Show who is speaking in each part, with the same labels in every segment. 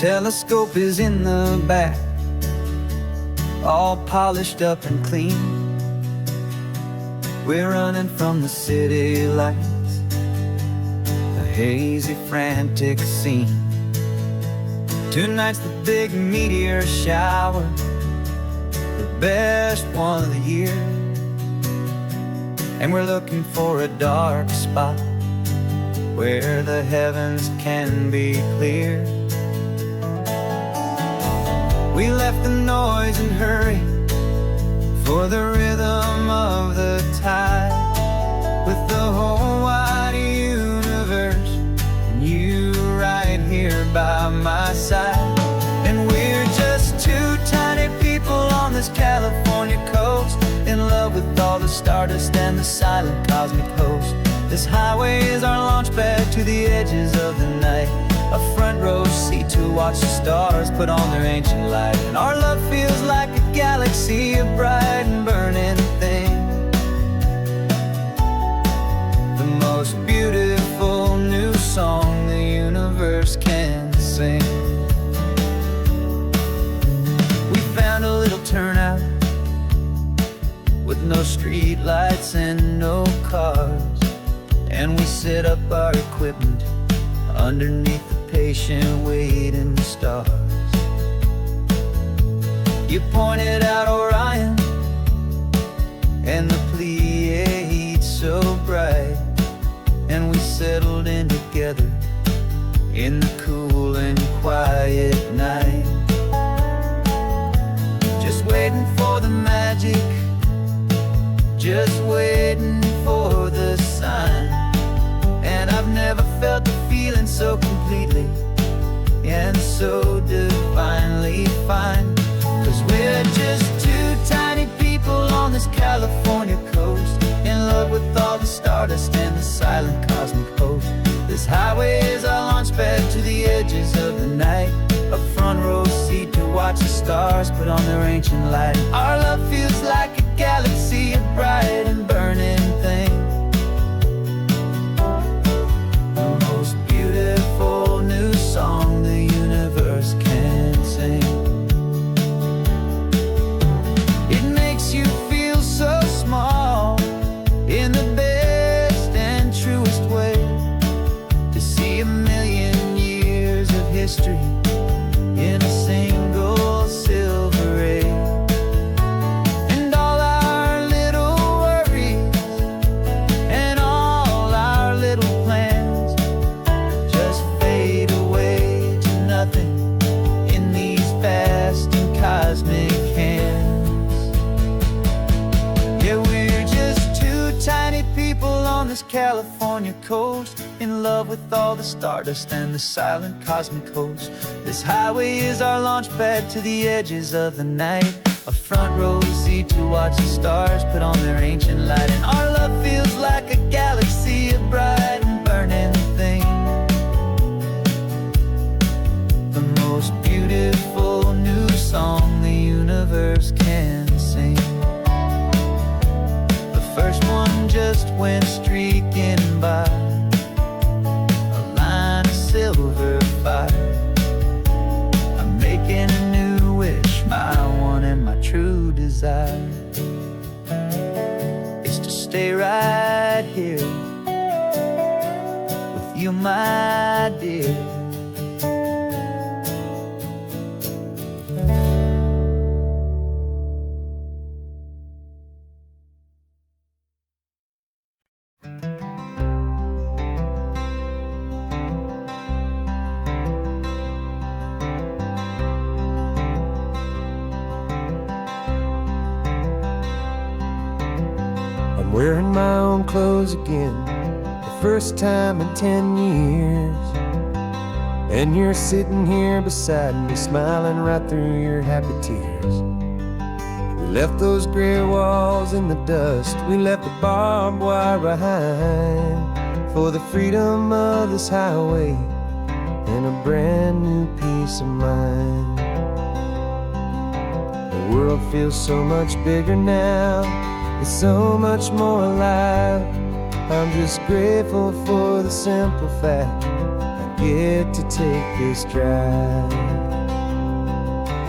Speaker 1: Telescope is in the back, all polished up and clean. We're running from the city lights, a hazy, frantic scene. Tonight's the big meteor shower, the best one of the year. And we're looking for a dark spot where the heavens can be clear. We left the noise and hurry for the rhythm of the tide, with the whole wide universe and you right here by my side. And we're just two tiny people on this California coast, in love with all the stardust and the silent cosmic host. This highway is our launch pad to the edges of the night, a front row seat to watch the stars put on their ancient light. And our love feels like a galaxy, a bright and burning thing, the most beautiful new song the universe can sing. We found a little turnout with no street lights and no cars, and we set up our equipment underneath the patient waiting stars. You pointed out Orion and the Pleiades so bright, and we settled in together in the cool and quiet night, just waiting for the magic, just waiting for the sign. And I've never felt the feeling so completely and so divinely fine, 'cause we're just two tiny people on this California coast, in love with all the stardust and the silent cosmic host. This highway is our launch pad to the edges of the night, a front row seat to watch the stars put on their ancient light. Our love feels like a galaxy, a bright and burning thing, the most beautiful new song the universe can sing. It makes you feel so small in the best and truest way, to see a million years of history in a single silver ray. And all our little worries and all our little plans just fade away to nothing in these vast and cosmic hands. Yeah, we're just two tiny people on this California coast, in love with all the stardust and the silent cosmic host. This highway is our launch pad to the edges of the night, a front row seat to watch the stars put on their ancient light. And our love feels like a galaxy, a bright and burning thing, the most beautiful new song the universe can sing. The first one just went streaking by, a line of silver fire. I'm making a new wish, my one and my true desire is to stay right here with you, my dear.
Speaker 2: I'm wearing my own clothes again, the first time in 10 years. And you're sitting here beside me, smiling right through your happy tears. We left those gray walls in the dust, we left the barbed wire behind, for the freedom of this highway and a brand new peace of mind. The world feels so much bigger now, it's so much more alive. I'm just grateful for the simple fact that get to take this drive.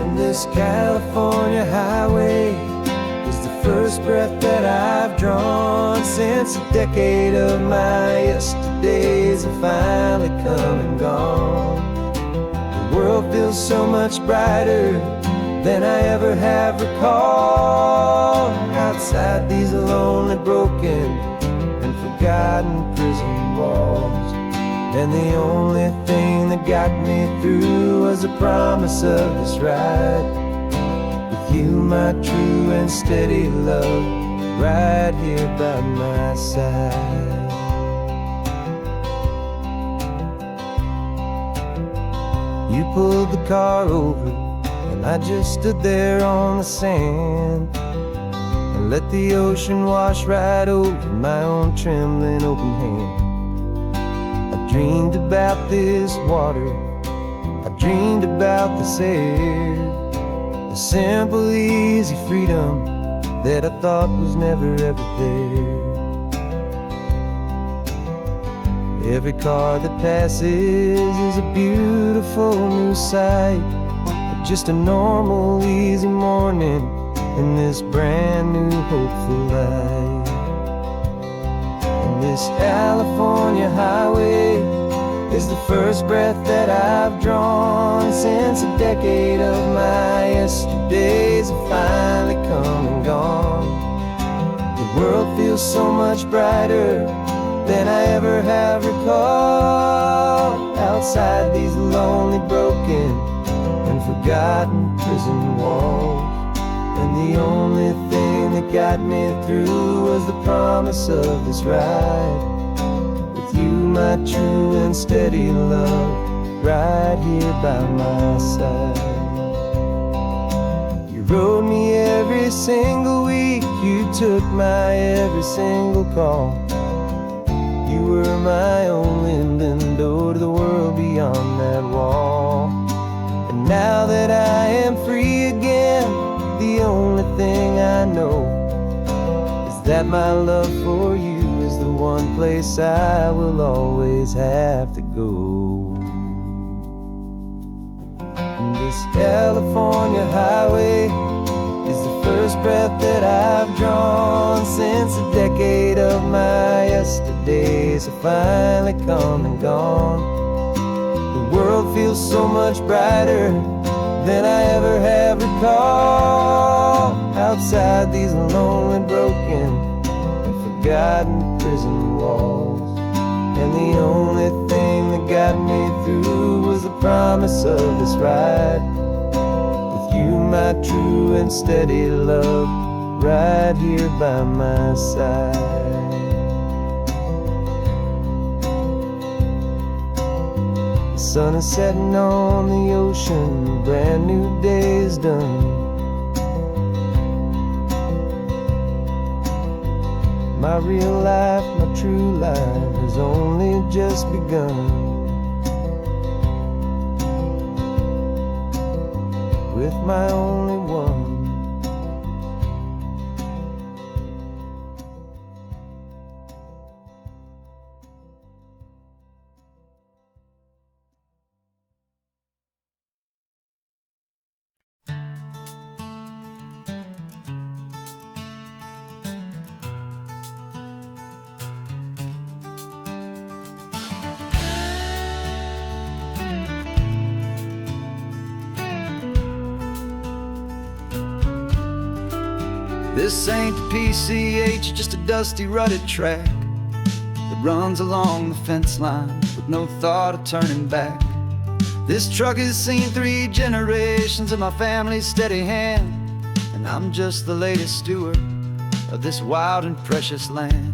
Speaker 2: And this California highway is the first breath that I've drawn since a decade of my yesterdays have finally come and gone. The world feels so much brighter than I ever have recalled. Outside these lonely, broken, and forgotten prison walls. And the only thing that got me through was the promise of this ride with you, my true and steady love, right here by my side. You pulled the car over and I just stood there on the sand and let the ocean wash right over my own trembling open hand. I dreamed about this water, I dreamed about this air, the simple, easy freedom that I thought was never ever there. Every car that passes is a beautiful new sight, but just a normal, easy morning in this brand new, hopeful life. And this California highway is the first breath that I've drawn since a decade of my yesterdays have finally come and gone. The world feels so much brighter than I ever have recalled. Outside these lonely, broken, and forgotten prison walls. And the only thing that got me through was the promise of this ride with you, my true and steady love, right here by my side. You rode me every single week, you took my every single call. You were my only window to the world beyond that wall. And now that I am free again, the only thing I know is that my love for you is the one place I will always have to go. And this California highway is the first breath that I've drawn since a decade of my yesterdays have finally come and gone. The world feels so much brighter than I ever have recalled. Outside these lonely, broken, and forgotten prison walls. And the only thing that got me through was the promise of this ride with you, my true and steady love, right here by my side. The sun is setting on the ocean, a brand new day is done. My real life, my true life has only just begun. With my only one.
Speaker 1: This ain't the PCH, just a dusty, rutted track that runs along the fence line with no thought of turning back. This truck has seen 3 generations of my family's steady hand, and I'm just the latest steward of this wild and precious land.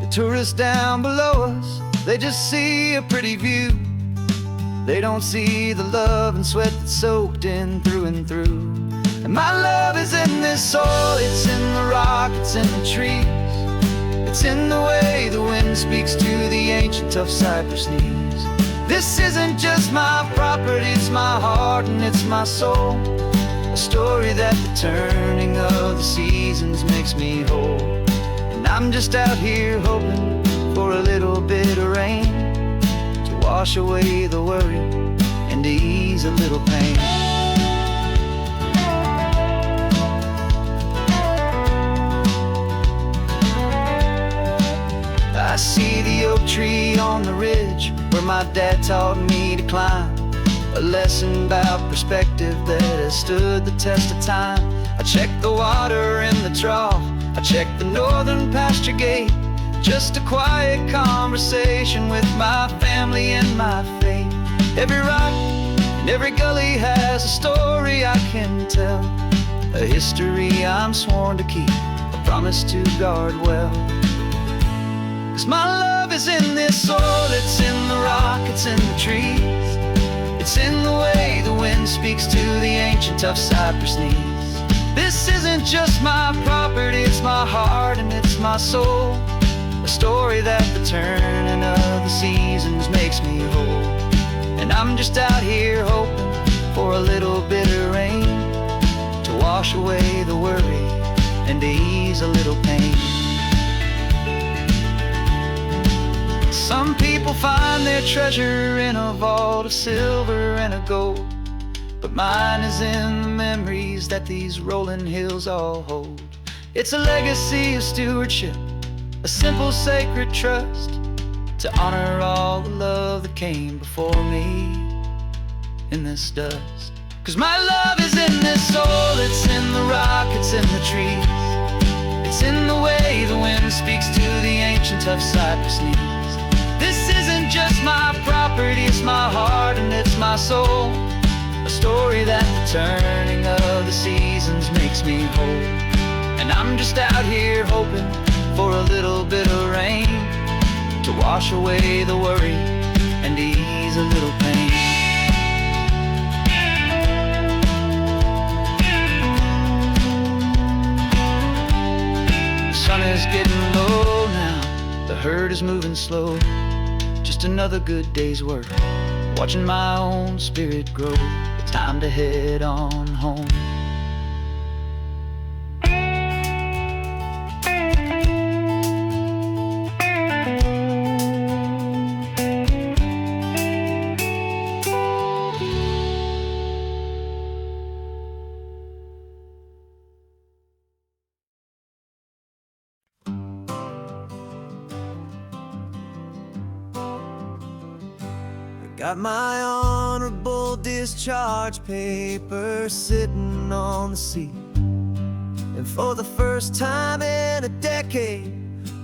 Speaker 1: The tourists down below us, they just see a pretty view. They don't see the love and sweat that's soaked in through and through. And my love is in this soil, it's in the rock, it's in the trees. It's in the way the wind speaks to the ancient tough cypress knees. This isn't just my property, it's my heart and it's my soul. A story that the turning of the seasons makes me whole. And I'm just out here hoping for a little bit of rain to water wash away the worry and to ease a little pain. I see the oak tree on the ridge where my dad taught me to climb, a lesson about perspective that has stood the test of time. I check the water in the trough, I check the northern pasture gate, just a quiet conversation with my family and my faith. Every rock and every gully has a story I can tell, a history I'm sworn to keep, a promise to guard well. 'Cause my love is in this soil, it's in the rock, it's in the trees, it's in the way the wind speaks to the ancient tough cypress knees. This isn't just my property, it's my heart and it's my soul, a story that the turning of the seasons makes me whole. And I'm just out here hoping for a little bit of rain to wash away the worry and to ease a little pain. Some people find their treasure in a vault of silver and of gold, but mine is in the memories that these rolling hills all hold. It's a legacy of stewardship, a simple sacred trust, to honor all the love that came before me in this dust. 'Cause my love is in this soul, it's in the rock, it's in the trees, it's in the way the wind speaks to the ancient tough cypress knees. This isn't just my property, it's my heart and it's my soul, a story that the turning of the seasons makes me whole. And I'm just out here hoping for a little bit of rain to wash away the worry and ease a little pain. The sun is getting low now, the herd is moving slow, just another good day's work, watching my own spirit grow. It's time to head on home. Got my honorable discharge paper sitting on the seat, and for the first time in a decade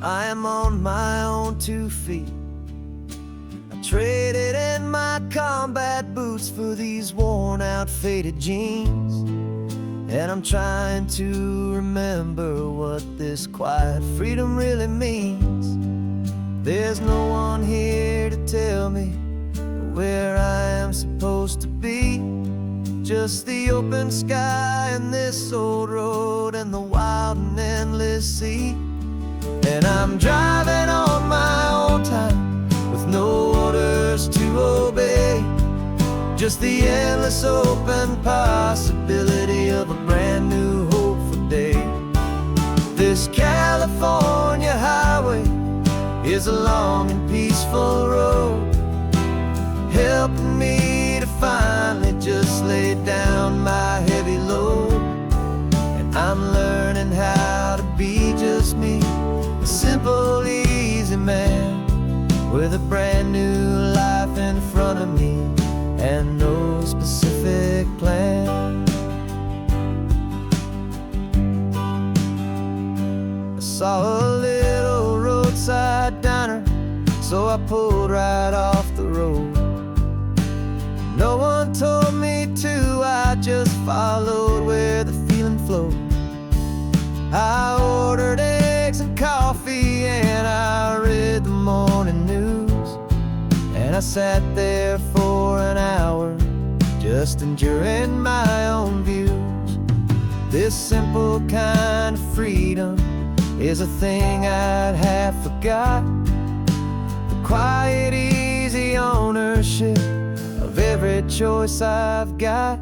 Speaker 1: I am on my own 2 feet. I traded in my combat boots for these worn out faded jeans, and I'm trying to remember what this quiet freedom really means. There's no one here to tell me where I am supposed to be, just the open sky and this old road and the wild and endless sea. And I'm driving on my own time with no orders to obey, just the endless open possibility of a brand new hopeful day. This California highway is a long and peaceful road, helping me to finally just lay down my heavy load. And I'm learning how to be just me, a simple, easy man with a brand new life in front of me and no specific plan. I saw a little roadside diner, so I pulled right off the road. No one told me to, I just followed where the feeling flowed. I ordered eggs and coffee and I read the morning news, and I sat there for an hour just enjoying my own views. This simple kind of freedom is a thing I'd have forgot, the quiet, easy ownership of every choice I've got.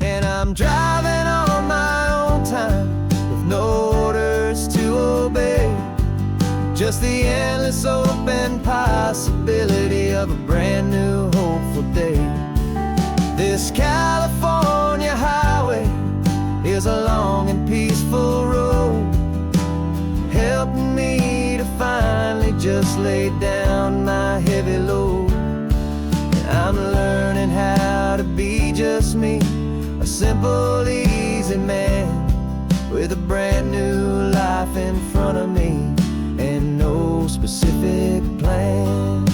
Speaker 1: And I'm driving on my own time with no orders to obey, just Just the endless open possibility of a brand new hopeful day. This California highway is a long and peaceful road, helping me to finally just lay down my heavy load. I'm learning how to be just me, a simple, easy man with a brand new life in front of me and no specific plan.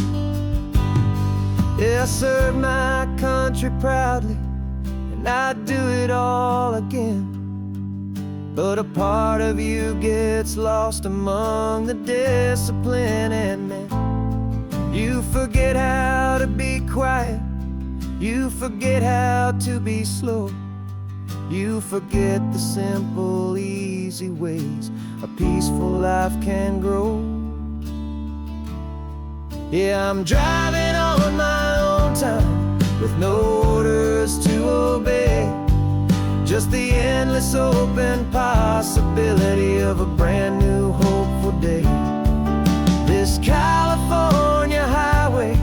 Speaker 1: Yeah, I serve my country proudly, and I'd do it all again. But a part of you gets lost among the discipline, and man, you forget how to be quiet, you forget how to be slow, you forget the simple, easy ways a peaceful life can grow. Yeah, I'm driving on my own time with no orders to obey, just the endless open possibility of a brand new hopeful day. This California highway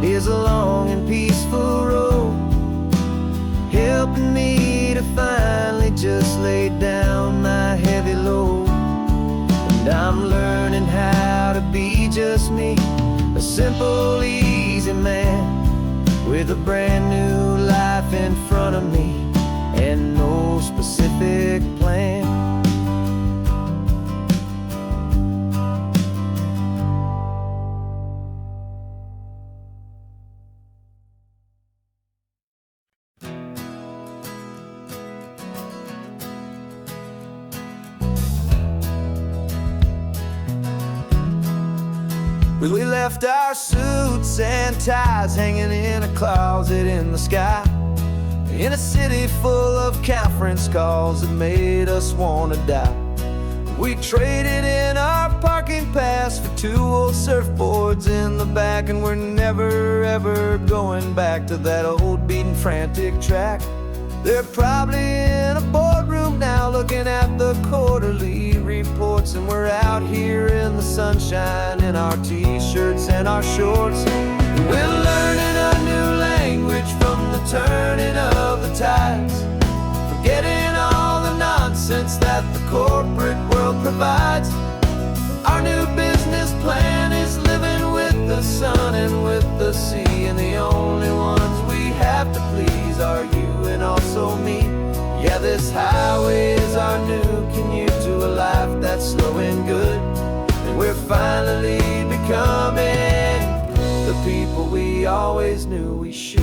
Speaker 1: is a long and peaceful road, helping me to finally just lay down my heavy load. And I'm learning how to be just me, a simple, easy man with a brand new life in front of me and no specific plan. We left our suits and ties hanging in a closet in the sky, in a city full of conference calls that made us want to die. We traded in our parking pass for 2 old surfboards in the back, and we're never ever going back to that old beaten frantic track. They're probably in a boardroom now looking at the quarterly reports, and we're out here in the sunshine in our t-shirts and our shorts. We're learning a new language from the turning of the tides, forgetting all the nonsense that the corporate world provides. Our new business plan is living with the sun and with the sea, and the only ones we have to please are you and also me. Yeah, this highway is our new commute to a life that's slow and good, and we're finally becoming the people we always knew we should.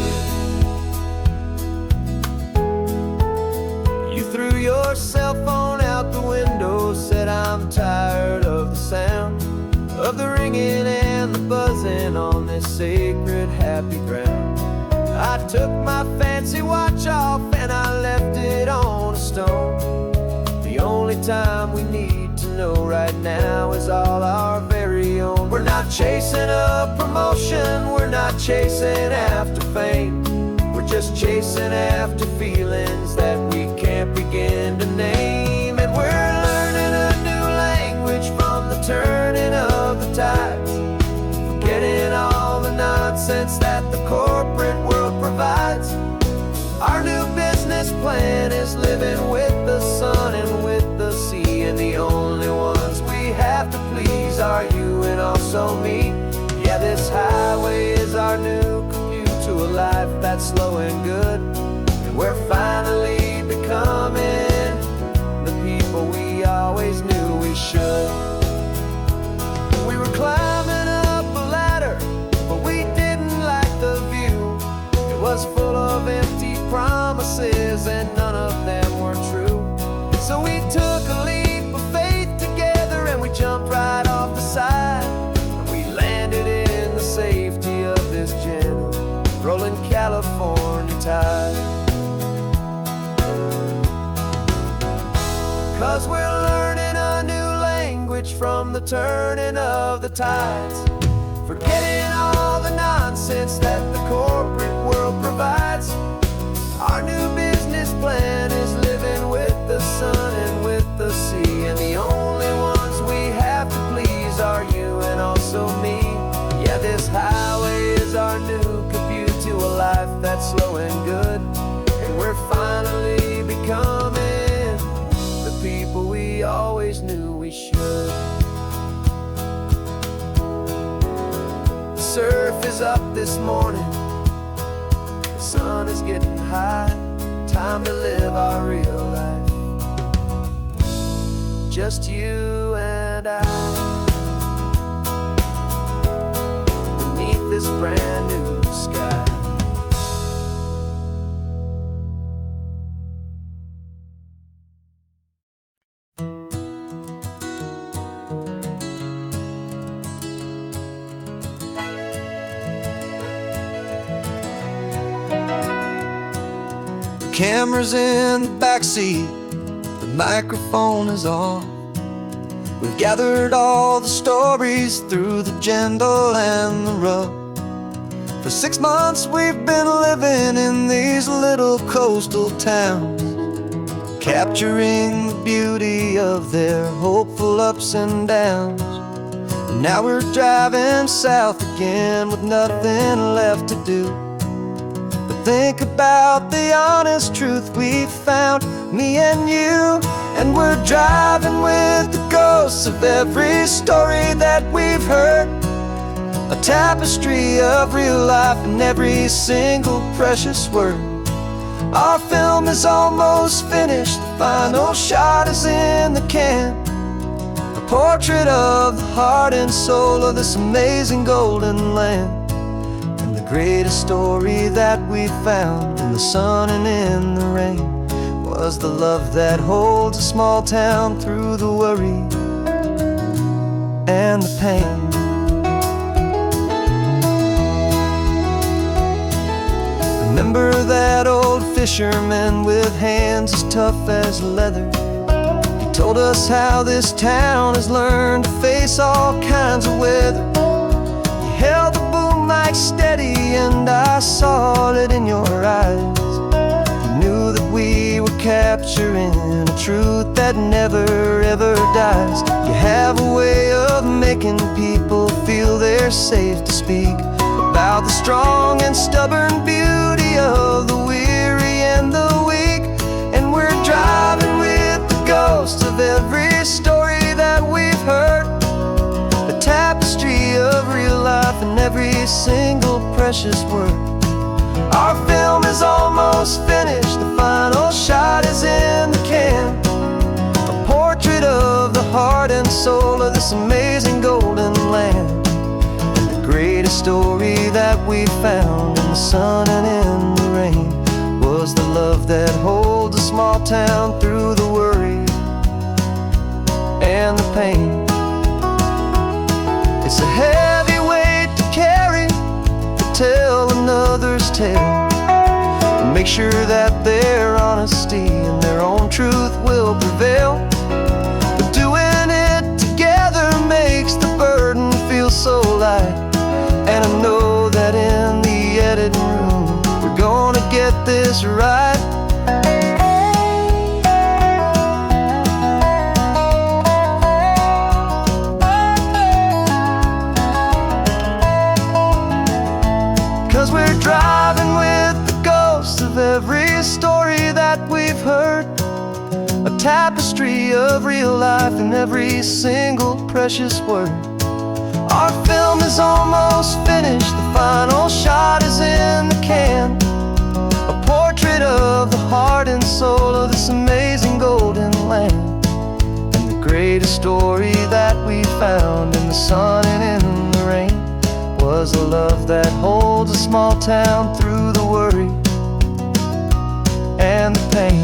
Speaker 1: You threw your cell phone out the window, said I'm tired of the sound of the ringing and the buzzing on this sacred happy ground. I took my fancy watch off and I left it on a stone. The only time we need to know right now is all our very own. We're not chasing a promotion, we're not chasing after fame, we're just chasing after feelings that we can't begin to name. And we're learning a new language from the turning of the tides, forgetting all the nonsense that the corporate world provides. Our new business plan is living with the sun and with the sea, and the only ones we have to please are you and also me. Yeah, this highway is our new commute to a life that's slow and good, and we're finally becoming the people we always knew we should. We were climbing up a ladder, but we didn't like the view. It was full of empty promises and none of them were true. So we took a leap of faith together and we jumped right off the side, and we landed in the safety of this gentle rolling California tide. 'Cause we're learning a new language from the turning of the tides, forgetting all the nonsense that the corporate world provides. Our new business plan is living with the sun and with the sea, and the only ones we have to please are you
Speaker 2: up this morning, the sun is getting high. Time to live our real life, just you and I, beneath this brand new sky. The camera's in the backseat, the microphone is on. We've gathered all the stories through the gentle and the rough. For 6 months we've been living in these little coastal towns, capturing the beauty of their hopeful ups and downs. And now we're driving south again with nothing left to do. Think about the honest truth we found, me and you. And we're driving with the ghosts of every story that we've heard, a tapestry of real life in every single precious word. Our film is almost finished, the final shot is in the can, a portrait of the heart and soul of this amazing golden land. Greatest story that we found in the sun and in the rain was the love that holds a small town through the worry and the pain. Remember that old fisherman with hands as tough as leather? He told us how this town has learned to face all kinds of weather. He held the boom mic steady and I saw it in your eyes. You knew that we were capturing a truth that never ever dies. You have a way of making people feel they're safe to speak about the strong and stubborn beauty of the weary and the weak. And we're driving with the ghosts of every story that we've heard, a tapestry of real life in every single precious word. Our film is almost finished, the final shot is in the can, a portrait of the heart and soul of this amazing golden land. And the greatest story that we found in the sun and in the rain was the love that holds a small town through the worry and the pain. It's a heavy weight to carry, to tell another's tale, and make sure that their honesty and their own truth will prevail. But doing it together makes the burden feel so light. And I know that in the editing room we're gonna get this right. 'Cause we're driving with the ghosts of every story that we've heard, a tapestry of real life in every single precious word. Our film is almost finished, the final shot is in the can, a portrait of the heart and soul of this amazing golden land. And the greatest story that we found in the sun and in the rain was a love that holds a small town through the worry and the pain.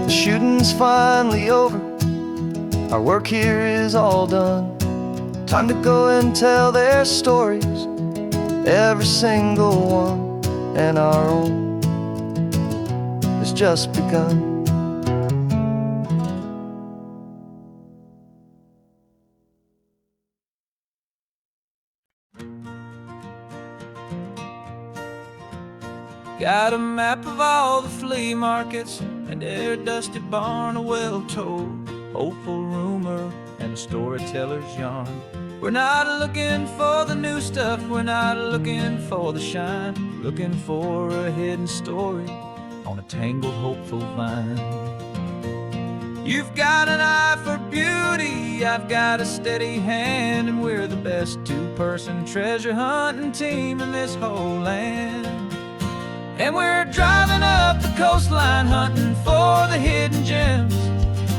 Speaker 2: The shooting's finally over, our work here is all done. Time to go and tell their stories, every single one, and our own has just begun.
Speaker 1: Got a map of all the flea markets and every dusty barn, a well-told hopeful rumor and a storyteller's yarn. We're not looking for the new stuff, we're not looking for the shine, looking for a hidden story on a tangled, hopeful vine. You've got an eye for beauty, I've got a steady hand, and we're the best two-person treasure hunting team in this whole land. And we're driving up the coastline hunting for the hidden gems,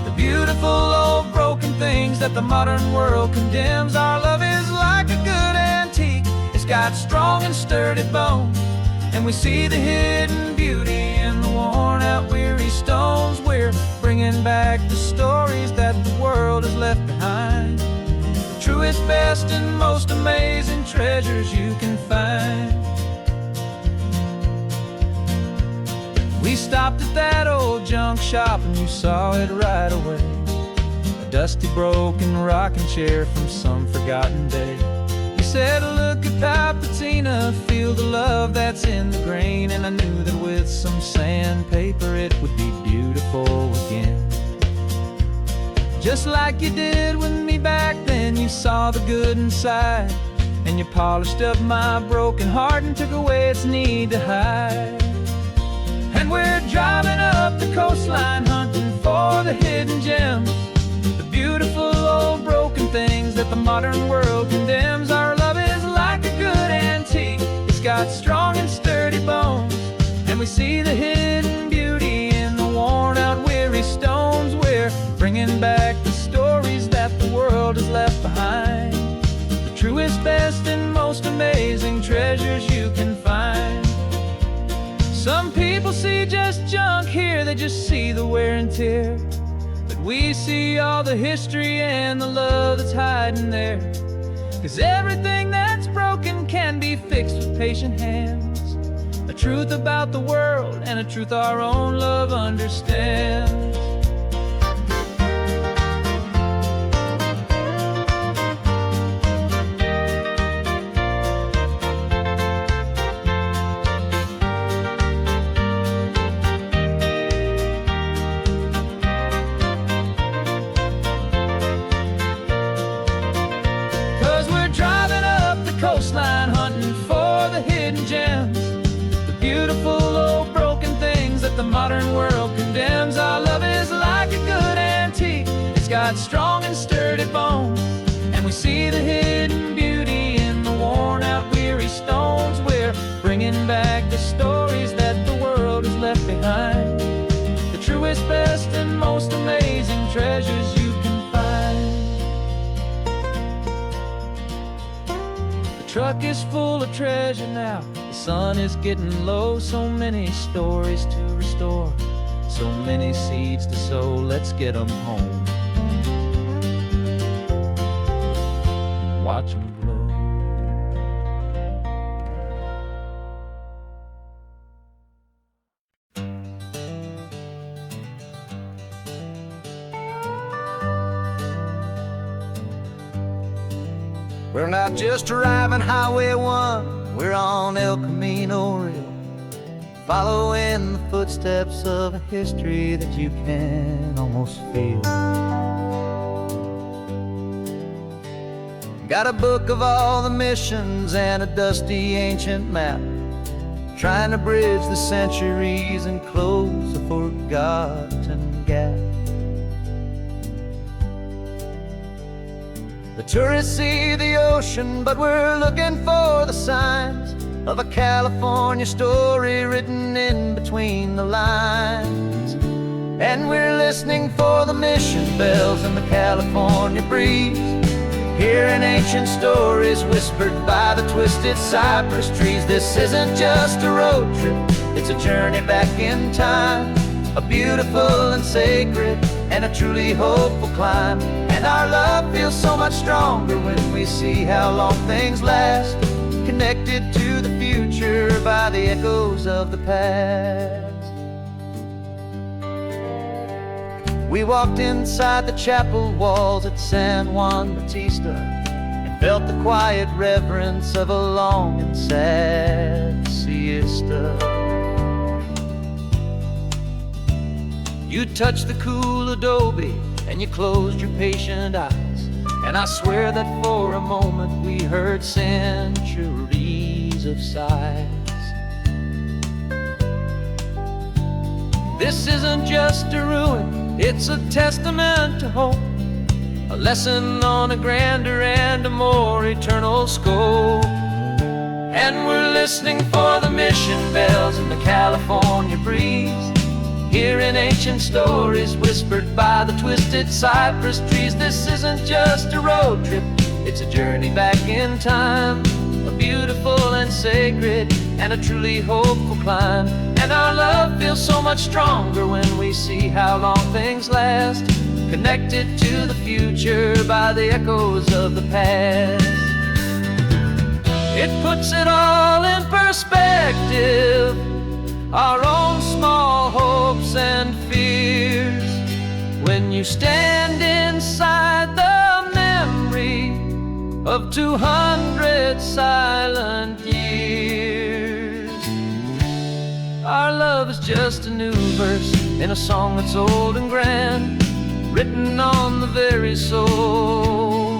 Speaker 1: the beautiful old broken things that the modern world condemns. Our love is like a good antique, it's got strong and sturdy bones, and we see the hidden beauty in the worn out weary stones. We're bringing back the stories that the world has left behind, the truest, best, and most amazing treasures you can find. We stopped at that old junk shop and you saw it right away, a dusty, broken rocking chair from some forgotten day. You said, look at Papatina, feel the love that's in the grain, and I knew that with some sandpaper it would be beautiful again. Just like you did with me back then, you saw the good inside, and you polished up my broken heart and took away its need to hide. And we're driving up the coastline hunting for the hidden gems, the beautiful old broken things that the modern world condemns. Our love is like a good antique, it's got strong and sturdy bones, and we see the hidden beauty in the worn out weary stones. We're bringing back the stories that the world has left behind, the truest, best, and most amazing treasures you can find. Some people see just junk here, they just see the wear and tear, but we see all the history and the love that's hiding there. 'Cause everything that's broken can be fixed with patient hands, a truth about the world and a truth our own love understands. Coastline hunting for the hidden gems, the beautiful old broken things that the modern world condemns. Our love is like a good antique, it's got strong and sturdy bones, and we see the hidden beauty in the worn out weary stones. We're bringing back the stories that the world has left behind, the truest, best, and most amazing treasures you can find. The truck is full of treasure now, the sun is getting low. So many stories to restore, so many seeds to sow. Let's get them home, watch them blow. We're not just driving Highway 1, we're on El Camino Real, following the footsteps of a history that you can almost feel. Got a book of all the missions and a dusty ancient map, trying to bridge the centuries and close a forgotten gap. The tourists see the ocean, but we're looking for the signs of a California story written in between the lines. And we're listening for the mission bells in the California breeze, hearing ancient stories whispered by the twisted cypress trees. This isn't just a road trip, it's a journey back in time, a beautiful and sacred and a truly hopeful climb. And our love feels so much stronger when we see how long things last, connected to the future by the echoes of the past. We walked inside the chapel walls at San Juan Bautista and felt the quiet reverence of a long and sad siesta. You touched the cool adobe and you closed your patient eyes, and I swear that for a moment we heard centuries of sighs. This isn't just a ruin, it's a testament to hope, a lesson on a grander and a more eternal scope. And we're listening for the mission bells in the California breeze, hearing ancient stories whispered by the twisted cypress trees. This isn't just a road trip, it's a journey back in time, a beautiful and sacred and a truly hopeful climb. And our love feels so much stronger when we see how long things last, connected to the future by the echoes of the past. It puts it all in perspective, our own small hopes and fears, when you stand inside the memory of 200 silent years. Our love is just a new verse in a song that's old and grand, written on the very soul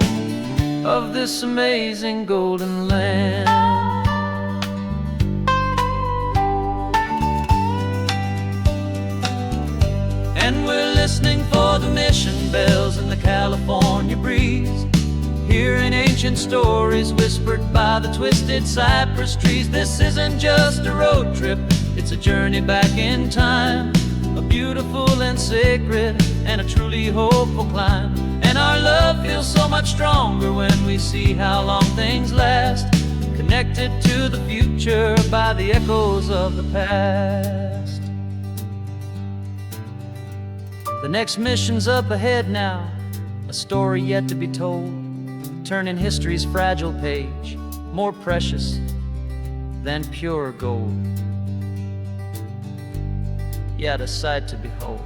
Speaker 1: of this amazing golden land. And we're listening for the mission bells in the California breeze, hearing ancient stories whispered by the twisted cypress trees. This isn't just a road trip, it's a journey back in time, a beautiful and sacred and a truly hopeful climb. And our love feels so much stronger when we see how long things last, connected to the future by the echoes of the past. The next mission's up ahead now, a story yet to be told, turning history's fragile page more precious than pure gold. Yet a sight to behold.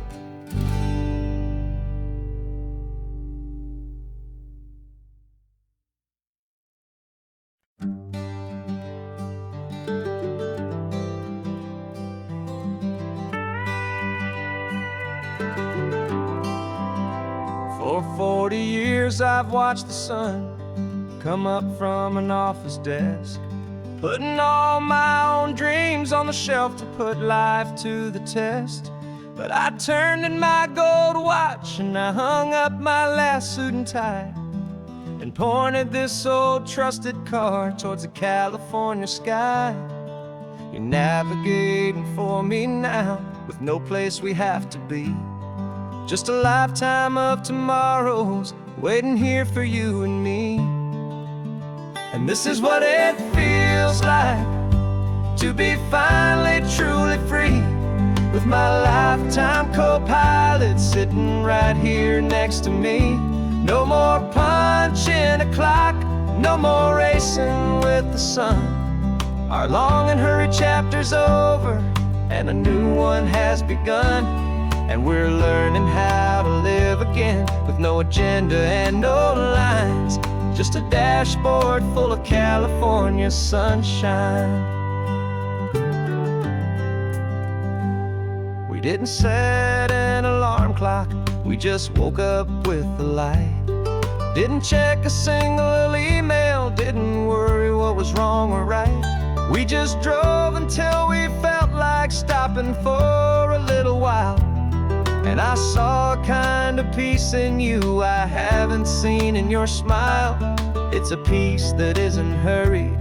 Speaker 2: For 40 years I've watched the sun come up from an office desk, putting all my own dreams on the shelf to put life to the test. But I turned in my gold watch and I hung up my last suit and tie, and pointed this old trusted car towards the California sky. You're navigating for me now, with no place we have to be, just a lifetime of tomorrows waiting here for you and me. And this is what it feels like to be finally truly free, with my lifetime co-pilot sitting right here next to me. No more punching a clock, no more racing with the sun. Our long and hurried chapter's over and a new one has begun. And we're learning how to live again, with no agenda and no lines, just a dashboard full of California sunshine. We didn't set an alarm clock, we just woke up with the light. Didn't check a single email, didn't worry what was wrong or right. We just drove until we felt like stopping for a little while. And I saw a kind of peace in you I haven't seen in your smile. It's a peace that isn't hurried,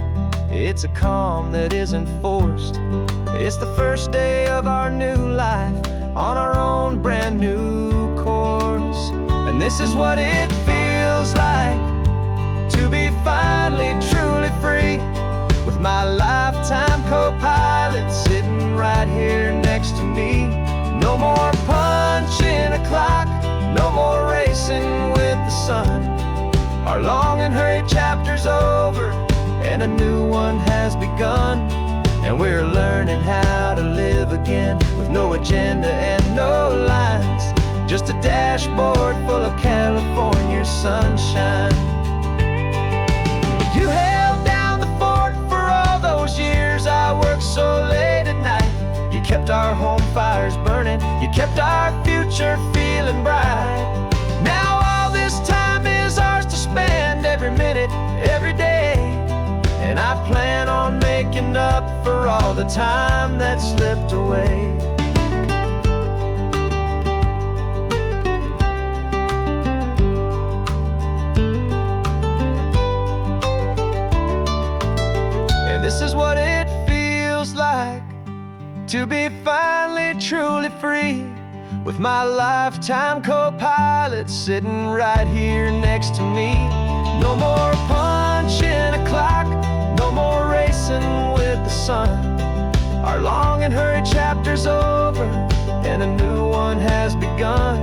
Speaker 2: it's a calm that isn't forced. It's the first day of our new life on our own brand new course. And this is what it feels like to be finally truly free, with my lifetime co-pilot sitting right here next to me. No more punching a clock, no more racing with the sun. Our long and hurried chapter's over and a new one has begun. And we're learning how to live again, with no agenda and no lines, just a dashboard full of California sunshine. You held down the fort for all those years I worked so late at night. You kept our home fires burning, you kept our future feeling bright. Now all this time is ours to spend, every minute, every day. And I plan on making up for all the time that slipped away. to be finally truly free, with my lifetime co-pilot sitting right here next to me. No more punching a clock, no more racing with the sun. Our long and hurried chapter's over, and a new one has begun.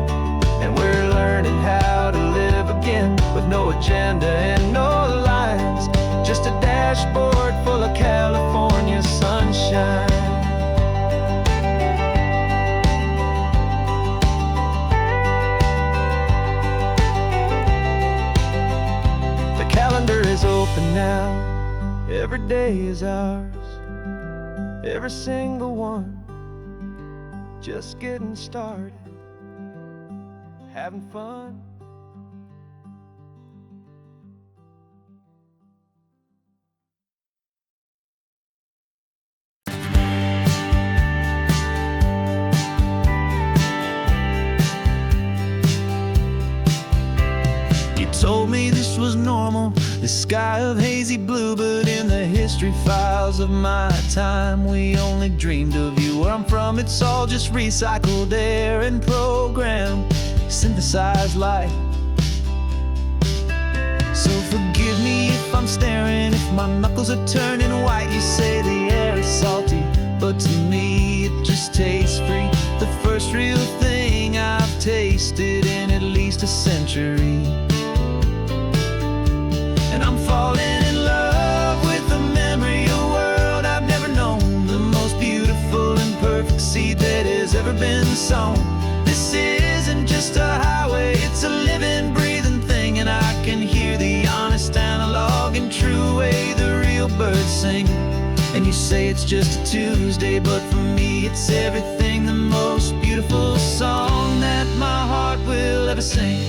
Speaker 2: And we're learning how to live again, with no agenda and no lines, just a dashboard full of California sunshine. The calendar is open now, every day is ours, every single one, just getting started, having fun.
Speaker 1: Told me this was normal, the sky of hazy blue, but in the history files of my time, we only dreamed of you. Where I'm from, it's all just recycled air and programmed, synthesized light. So forgive me if I'm staring, if my knuckles are turning white. You say the air is salty, but to me it just tastes free. The first real thing I've tasted in at least a century. And I'm falling in love with the memory of a world I've never known, the most beautiful and perfect seed that has ever been sown. This isn't just a highway, it's a living, breathing thing, and I can hear the honest, analog, and true way the real birds sing. And you say it's just a Tuesday, but for me it's everything, the most beautiful song that my heart will ever sing.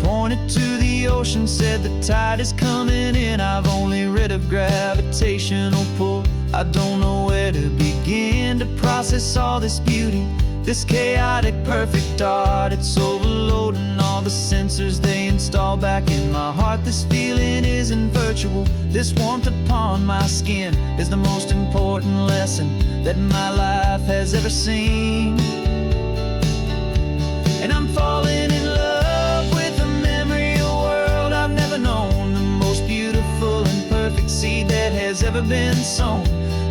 Speaker 1: Pointed to the ocean, said the tide is coming in. I've only read of gravitational pull. I don't know where to begin to process all this beauty, this chaotic, perfect art. It's overloading all the sensors they install back in my heart. This feeling isn't virtual. This warmth upon my skin is the most important lesson that my life has ever seen. And I'm falling in love with a memory of a world I've never known, the most beautiful and perfect seed that has ever been sown.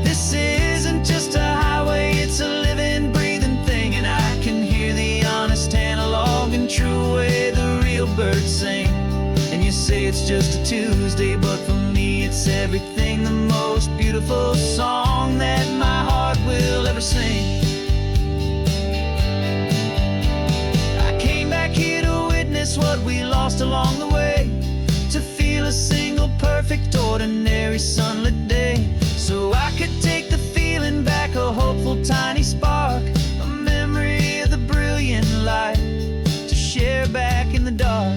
Speaker 1: This isn't just a highway, it's a living, breathing thing, and I can hear the honest, analog, and true way the real birds sing. And you say it's just a Tuesday, but for me it's everything, the most beautiful song that my heart will ever sing. What we lost along the way, to feel a single perfect ordinary sunlit day, so I could take the feeling back, a hopeful tiny spark, a memory of the brilliant light to share back in the dark.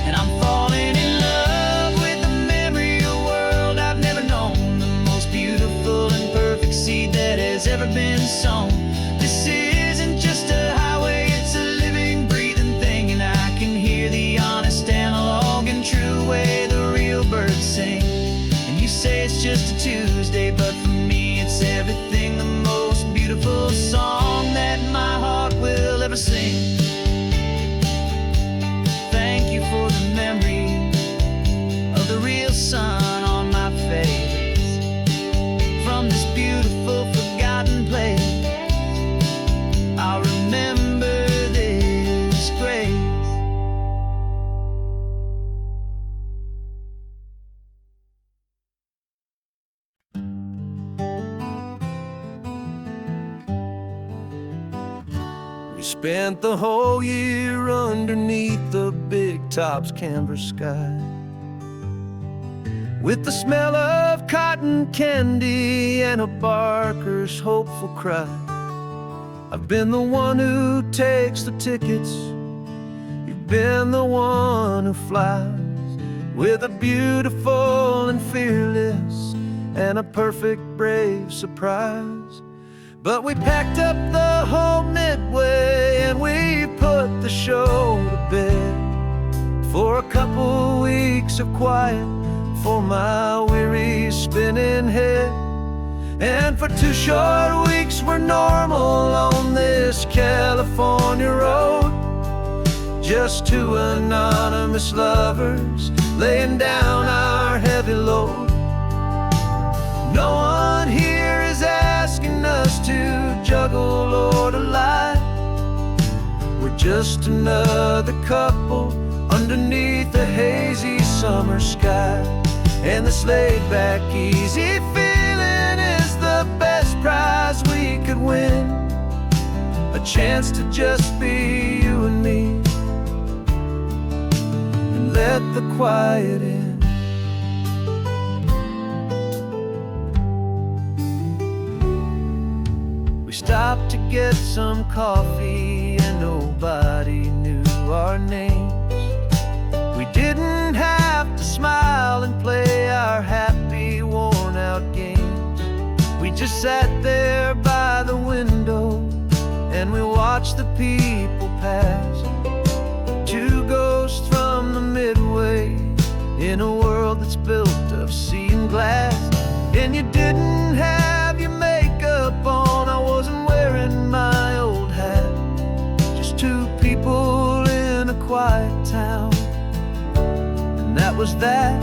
Speaker 1: And I'm falling in love with the memory of a world I've never known, the most beautiful and perfect seed that has ever been sown. This isn't just a highway, it's a living, breathing thing, and I can hear the honest, analog, and true way the real birds sing. And you say it's just a Tuesday, but for me it's everything, the most beautiful song that my heart will ever sing. Thank you for the memory of the real sun on my face, from this beautiful forgotten place. I'll remember this grace.
Speaker 2: We spent the whole year underneath the big top's canvas sky, with the smell of cotton candy and a barker's hopeful cry. I've been the one who takes the tickets, you've been the one who flies, with a beautiful and fearless and a perfect brave surprise. But we packed up the whole midway and we put the show to bed.
Speaker 1: for a couple weeks of quiet for my weary spinning head. And for 2 short weeks we're normal on this California road. Just 2 anonymous lovers laying down our heavy load. No one here is asking us to juggle or to lie. We're just another couple underneath the hazy summer sky. And this laid-back, easy feeling is the best prize we could win. A chance to just be you and me, and let the quiet in. We stopped to get some coffee and nobody knew our names. We didn't have to smile and play our happy, worn-out games. We just sat there by the window and we watched the people pass. 2 ghosts from the Midway in a world that's built of sea and glass. And you didn't have your makeup on, I wasn't wearing my old hat. Just 2 people in a quiet town, and that was that.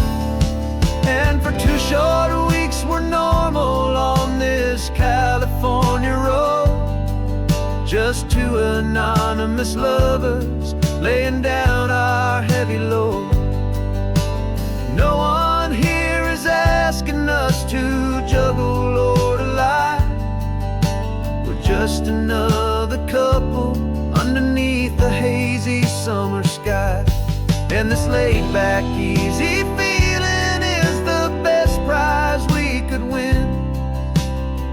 Speaker 1: And for 2 short weeks we're normal on this California road. Just 2 anonymous lovers laying down our heavy load. No one here is asking us to juggle or to lie. We're just another couple underneath the hazy summer sky. And this laid-back, easy feeling is the best prize we could win.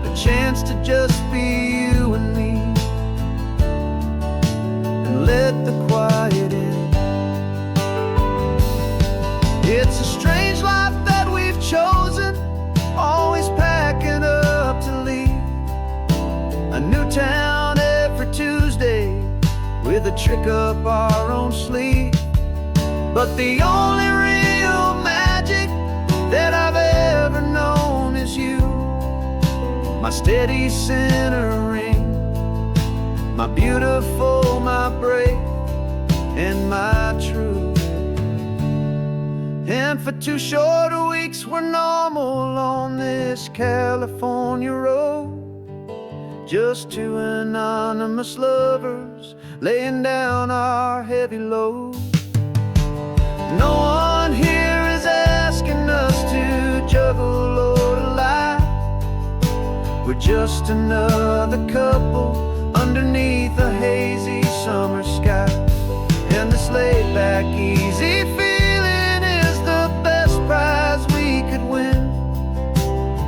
Speaker 1: A chance to just be you and me, and let the quiet in. It's a strange life that we've chosen, always packing up to leave. A new town every Tuesday with a trick up our own sleeve. But the only real magic that I've ever known is you. My steady centering, my beautiful, my brave, and my true. And for 2 short weeks we're normal on this California road. Just 2 anonymous lovers laying down our heavy load. No one here is asking us to juggle or to lie. We're just another couple underneath a hazy summer sky. And this laid-back, easy feeling is the best prize we could win.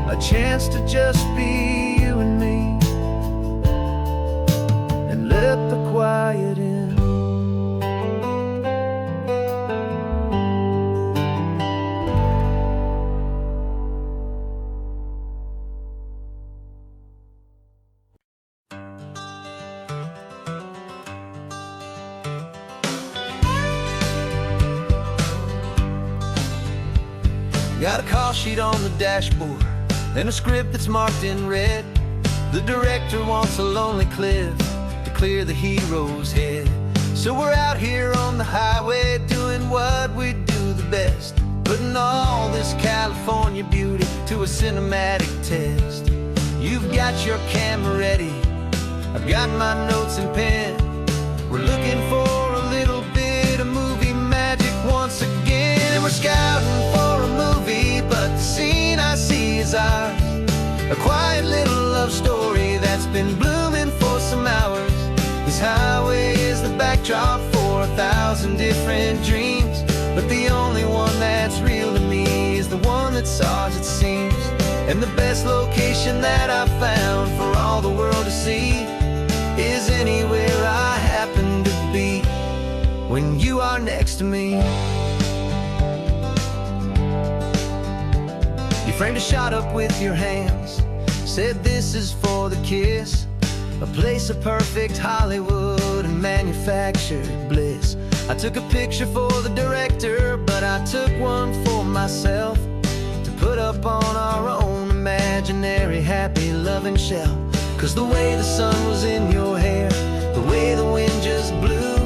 Speaker 1: A chance to just be you and me, and let the quiet in. Got a call sheet on the dashboard and a script that's marked in red. The director wants a lonely cliff to clear the hero's head. So we're out here on the highway doing what we do the best, putting all this California beauty to a cinematic test. You've got your camera ready, I've got my notes and pen. We're looking for a little bit of movie magic once again. And we're scouting for a movie, but the scene I see is ours. A quiet little love story that's been blooming for some hours. This highway is the backdrop for 1,000 different dreams, but the only one that's real to me is the one that's ours, it seems. And the best location that I've found for all the world to see is anywhere I happen to be when you are next to me. You framed a shot up with your hands, said this is for the kiss, a place of perfect Hollywood and manufactured bliss. I took a picture for the director, but I took one for myself to put up on our own imaginary happy loving shelf. 'Cause the way the sun was in your hair, the way the wind just blew,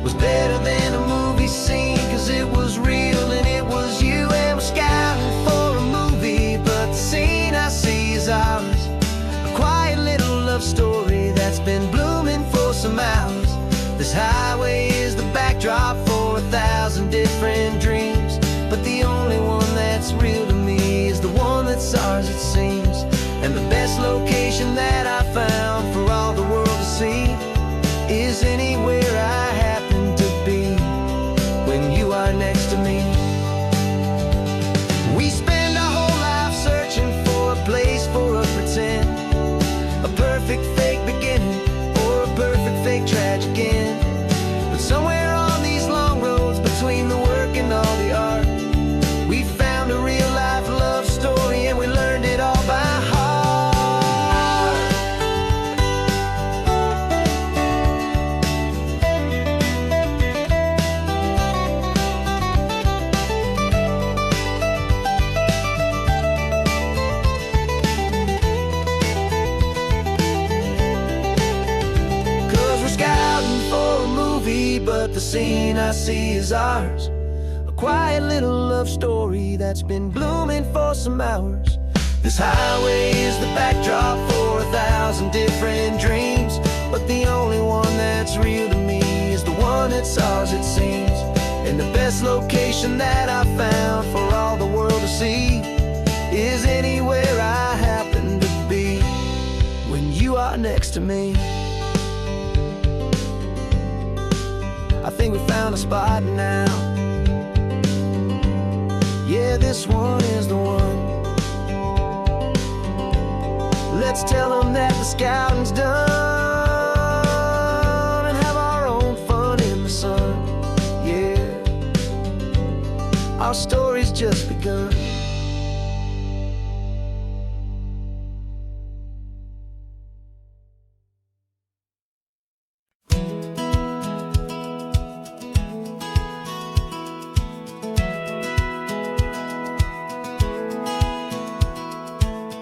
Speaker 1: was better than a movie scene. 'Cause it was real and it was you, and we're scouting for a movie, but the scene I see is ours. A quiet little love story that's been blooming for some hours. This highway is the backdrop for 1,000 different dreams, but the only one that's real to me is the one that's ours, it seems. And the best location that I found for all the world to see is anywhere I happen to be when you are next to me. We spend our whole life searching for a place for a pretend, a perfect fake beginning or a perfect fake tragic end. But somewhere on these long roads between the work and all the art, we found a real life love story, and we learned it all by heart. But the scene I see is ours. A quiet little love story that's been blooming for some hours. This highway is the backdrop for 1,000 different dreams, but the only one that's real to me is the one that's ours, it seems. And the best location that I found for all the world to see is anywhere I happen to be when you are next to me. I think we found a spot now. Yeah, this one is the one. Let's tell them that the scouting's done and have our own fun in the sun. Yeah, our story's just begun.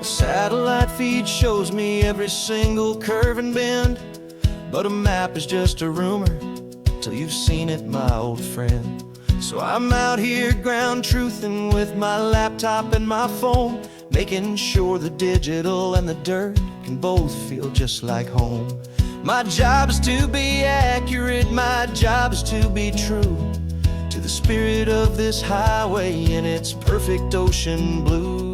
Speaker 1: Satellite feed shows me every single curve and bend, but a map is just a rumor till you've seen it, my old friend. So I'm out here ground truthing with my laptop and my phone, making sure the digital and the dirt can both feel just like home. My job is to be accurate, my job is to be true to the spirit of this highway in its perfect ocean blue.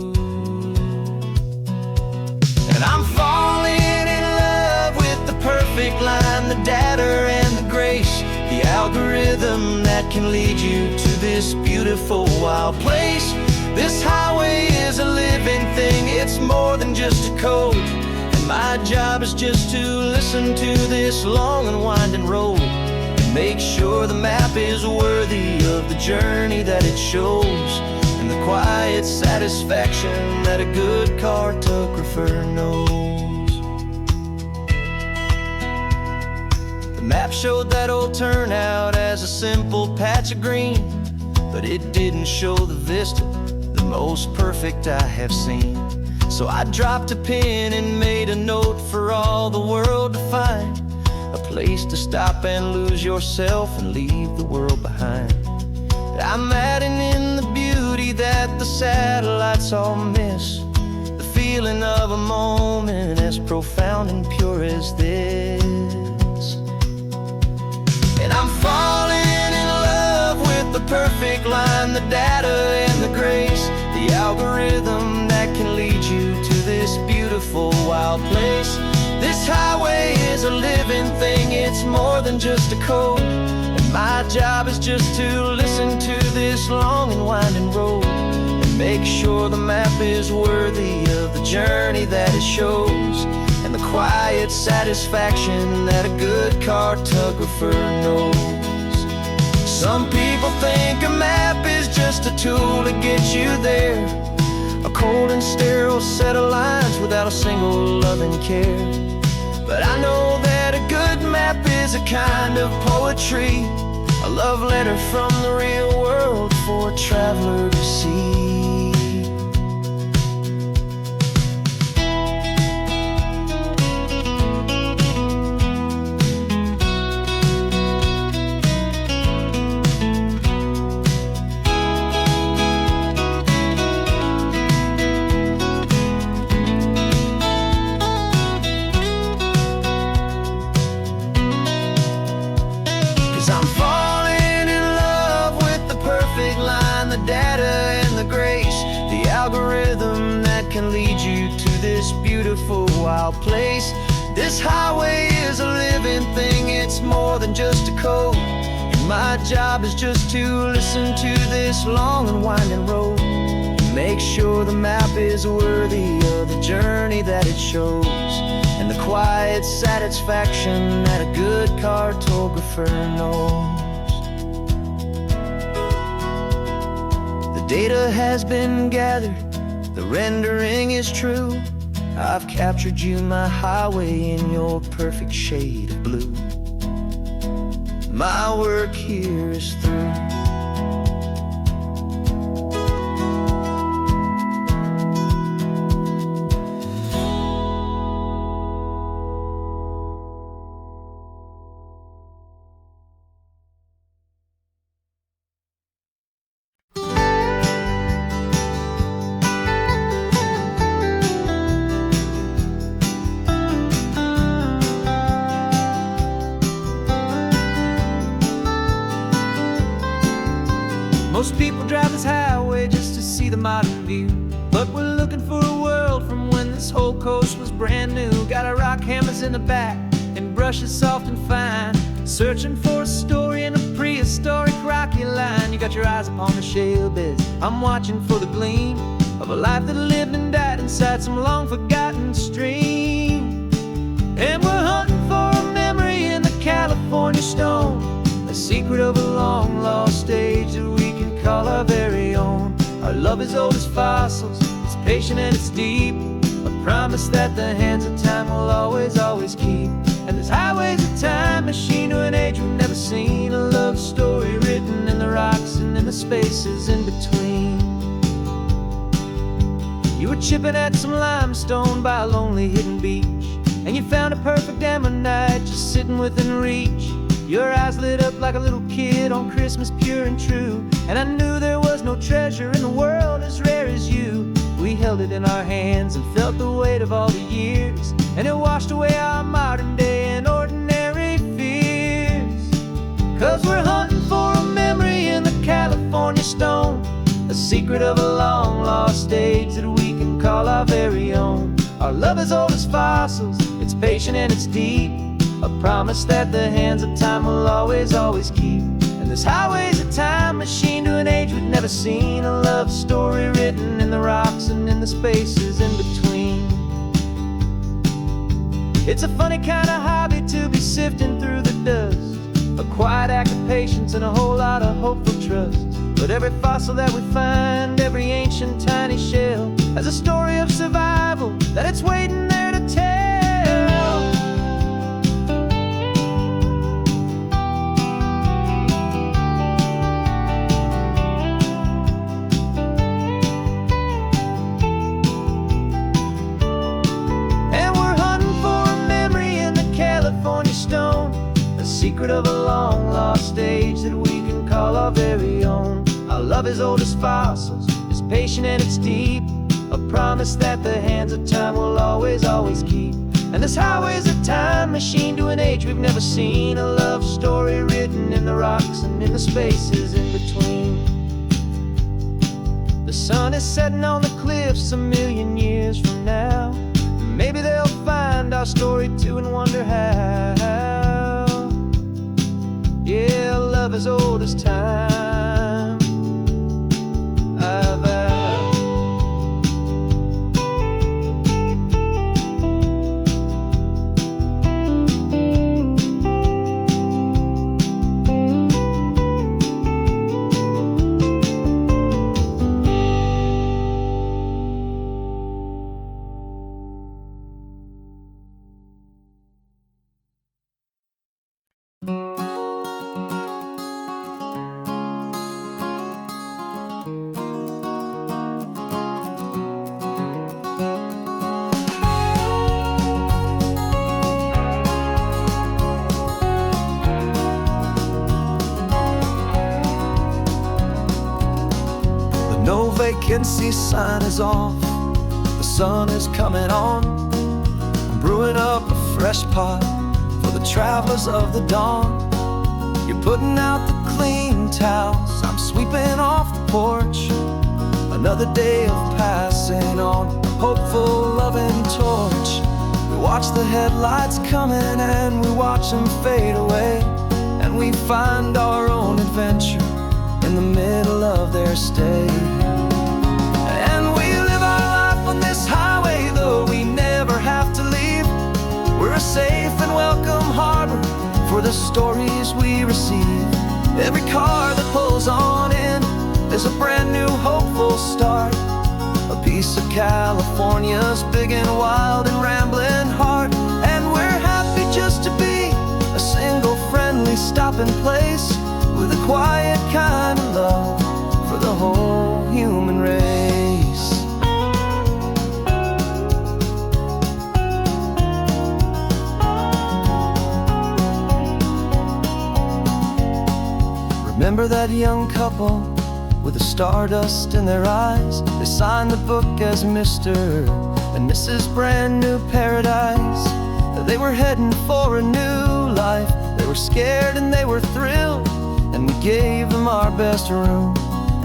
Speaker 1: And I'm falling in love with the perfect line, the data and the grace, the algorithm that can lead you to this beautiful wild place. This highway is a living thing, it's more than just a code. And my job is just to listen to this long and winding road and make sure the map is worthy of the journey that it shows, and the quiet satisfaction that a good cartographer knows. The map showed that old turnout as a simple patch of green, but it didn't show the vista, the most perfect I have seen. So I dropped a pin and made a note for all the world to find, a place to stop and lose yourself and leave the world behind. I'm adding in the beauty that the satellites all miss, the feeling of a moment as profound and pure as this. And I'm falling in love with the perfect line, the data and the grace, the algorithm that can lead you to this beautiful wild place. This highway is a living thing, it's more than just a code. My job is just to listen to this long and winding road and make sure the map is worthy of the journey that it shows, and the quiet satisfaction that a good cartographer knows. Some people think a map is just a tool to get you there, a cold and sterile set of lines without a single loving care. But I know that a good map is a kind of poetry, A love letter from the real world for a traveler to see. 'Cause I'm falling in love with the perfect line, the data and the grace, the algorithm that can lead you to this beautiful wild place. This highway is a living thing, it's more than just a code. And my job is just to listen to this long and winding road, make sure the map is worthy of the journey that it shows, and the quiet satisfaction that a good cartographer knows. The data has been gathered, the rendering is true. I've captured you, my highway, in your perfect shade of blue. My work here is through. Most people drive this highway just to see the modern view, but we're looking for a world from when this whole coast was brand new. Got our rock hammers in the back and brushes soft and fine, searching for a story in a prehistoric rocky line. You got your eyes upon the shale beds, I'm watching for the gleam of a life that lived and died inside some long forgotten stream. And we're hunting for a memory in the California stone, a secret of a long lost age that we can call our very own. Our love is old as fossils, it's patient and it's deep, a promise that the hands of time will always, always keep. And this highway's a time machine to an age we've never seen, a love story written in the rocks and in the spaces in between. You were chipping at some limestone by a lonely hidden beach, and you found a perfect ammonite just sitting within reach. Your eyes lit up like a little kid on Christmas, pure and true, and I knew there was no treasure in the world as rare as you. We held it in our hands and felt the weight of all the years, and it washed away our modern day and ordinary fears. 'Cause we're hunting for a memory in the California stone, a secret of a long lost age that we can call our very own. Our love is old as fossils, it's patient and it's deep, a promise that the hands of time will always, always keep. And this highway's a time machine to an age we've never seen, a love story written in the rocks and in the spaces in between. It's a funny kind of hobby to be sifting through the dust, a quiet act of patience and a whole lot of hopeful trust. But every fossil that we find, every ancient tiny shell, has a story of survival that it's waiting there to tell. Secret of a long lost age that we can call our very own. Our love is old as fossils, it's patient and it's deep, a promise that the hands of time will always, always keep. And this highway's a time machine to an age we've never seen, a love story written in the rocks and in the spaces in between. The sun is setting on the cliffs a million years from now, maybe they'll find our story too and wonder how. Yeah, love as old as time, I vow. emergency sign is off. The sun is coming on. I'm brewing up a fresh pot for the travelers of the dawn. You're putting out the clean towels, I'm sweeping off the porch. Another day of passing on, a hopeful, loving torch. We watch the headlights coming and we watch them fade away, and we find our own adventure in the middle of their stay. And we live our life on this highway, though we never have to leave. We're a safe and welcome harbor for the stories we receive. Every car that pulls on in is a brand new hopeful start, a piece of California's big and wild and rambling heart. And we're happy just to be a single friendly stopping place, with a quiet kind of love for the whole human race. Remember that young couple with the stardust in their eyes? They signed the book as Mr. and Mrs. Brand New Paradise. They were heading for a new life. They were scared and they were thrilled, and we gave them our best room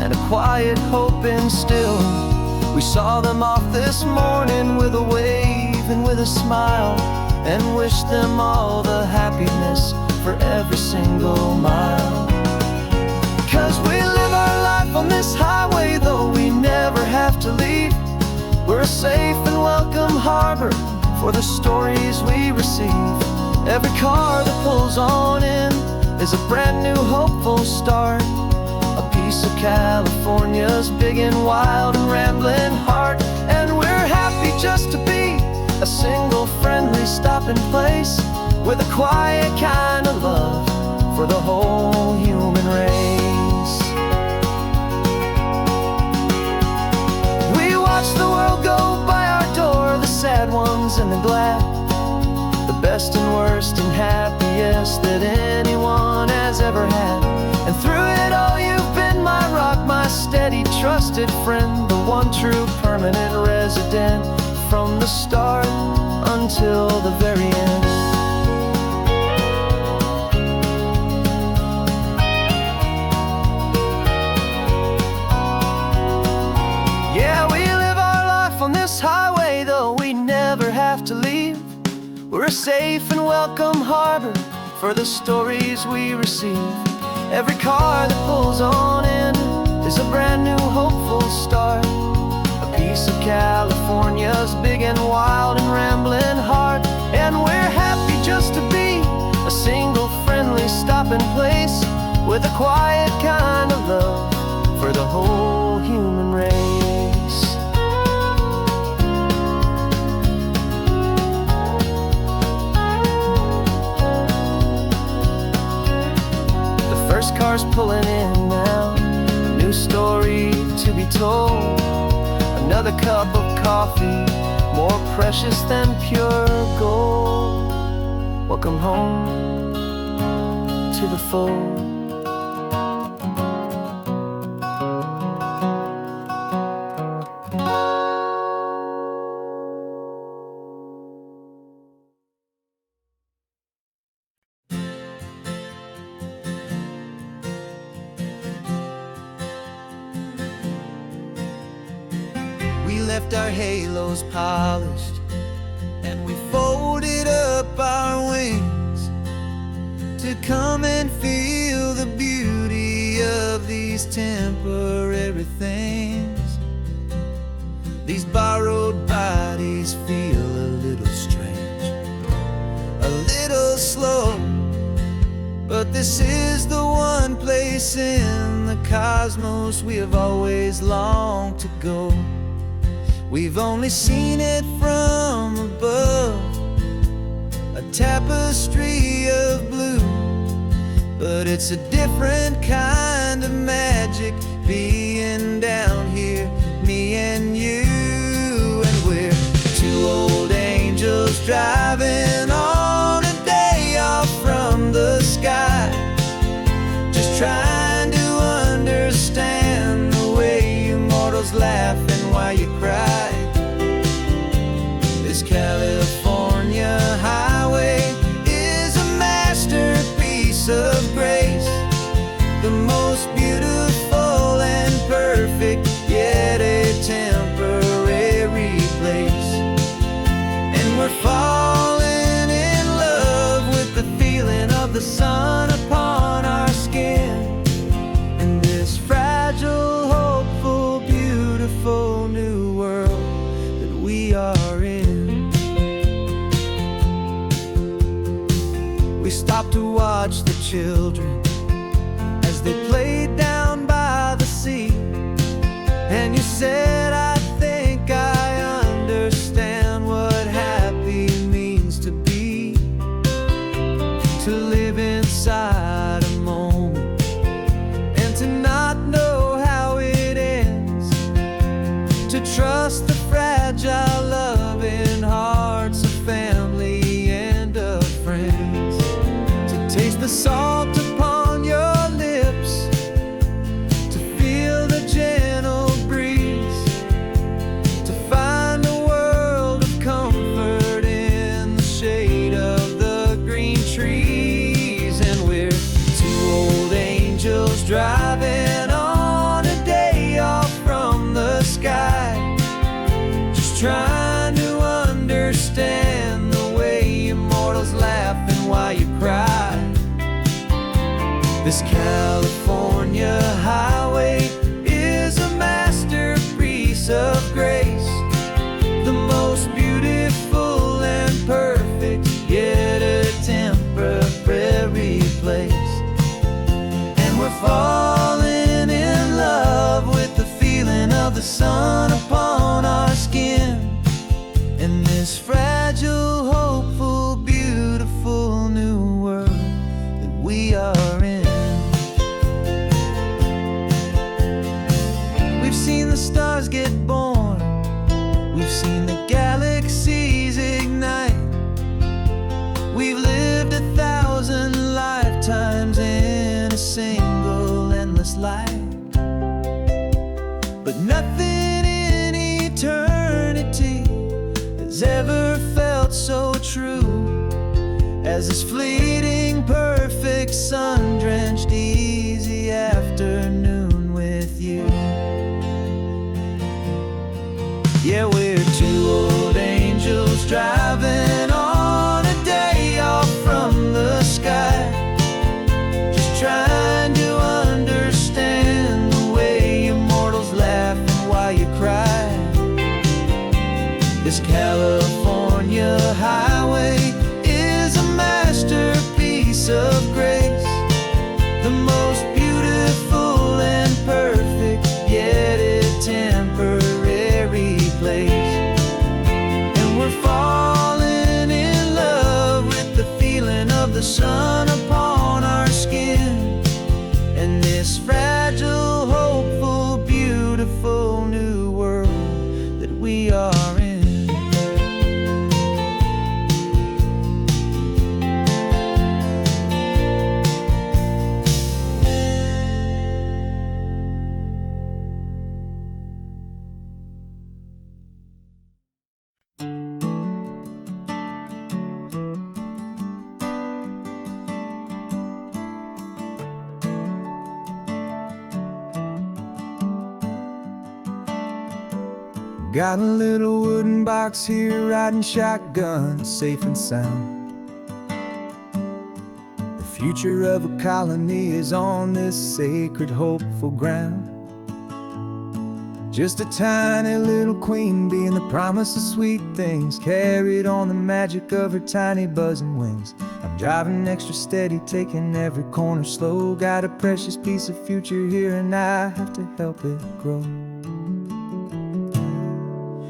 Speaker 1: and a quiet hope instilled. We saw them off this morning with a wave and with a smile, and wished them all the happiness for every single mile. 'Cause we live our life on this highway, though we never have to leave. We're a safe and welcome harbor for the stories we receive. Every car that pulls on in is a brand new hopeful start, a piece of California's big and wild and rambling heart. And we're happy just to be a single friendly stopping place, with a quiet kind of love for the whole human race. We watch the world go by our door, the sad ones and the glad, the best and worst and happiest that anyone has ever had. And through it all you've been my rock, my steady trusted friend, the one true permanent resident, from the start until the very end. Yeah, we live our life on this highway, though we never have to leave. We're a safe and welcome harbor for the stories we receive. Every car that pulls on in is a brand new hopeful start, a piece of California's big and wild and rambling heart. And we're happy just to be a single friendly stopping place, with a quiet kind of love for the whole human race. First car's pulling in now, a new story to be told. Another cup of coffee, more precious than pure gold. Welcome home to the fold. We left our halos polished, and we folded up our wings to come and feel the beauty of these temporary things. These borrowed bodies feel a little strange, a little slow, but this is the one place in the cosmos we have always longed to go. We've only seen it from above, a tapestry of blue, but it's a different kind of magic being down here, me and you. And we're two old angels driving on a day off from the sky, just trying to understand the way mortals laugh we're falling in love with the feeling of the sun upon our skin, in this fragile, hopeful, beautiful new world that we are in. We stopped to watch the children as they played down by the sea, and you said, I think I understand what happy means to be, to live inside a moment and to not know how it ends, to trust the fragile loving hearts of family and of friends, to taste the salt upon your lips, to feel the gentle breeze, to find a world of comfort in the shade of the green trees. And we're two old angels driving on a day off from the sky, just trying to understand the way immortals laugh and why you cry. This California highway is a masterpiece of grace, the most beautiful and perfect, yet a temporary place. And we're falling in love with the feeling of the sun upon our skin, in this fragile, hopeful, beautiful new world that we are in. We've seen the stars get born, we've seen the galaxies ignite, we've lived 1,000 lifetimes in a single endless life. But nothing in eternity has ever felt so true as this fleeting, perfect, sun-drenched, easy afternoon with you. Yeah, we're two old angels driving on a day off from the sky, just trying to understand the way immortals laugh and why you cry. This California highway is a masterpiece of grace, the most beautiful and perfect, yet a temporary place. And we're falling in love with the feeling of the sun upon our skin, and this fragile, hopeful, beautiful new world that we are in. Got a little wooden box here, riding shotgun, safe and sound. The future of a colony is on this sacred, hopeful ground. Just a tiny little queen bee and the promise of sweet things, carried on the magic of her tiny buzzing wings. I'm driving extra steady, taking every corner slow. Got a precious piece of future here and I have to help it grow.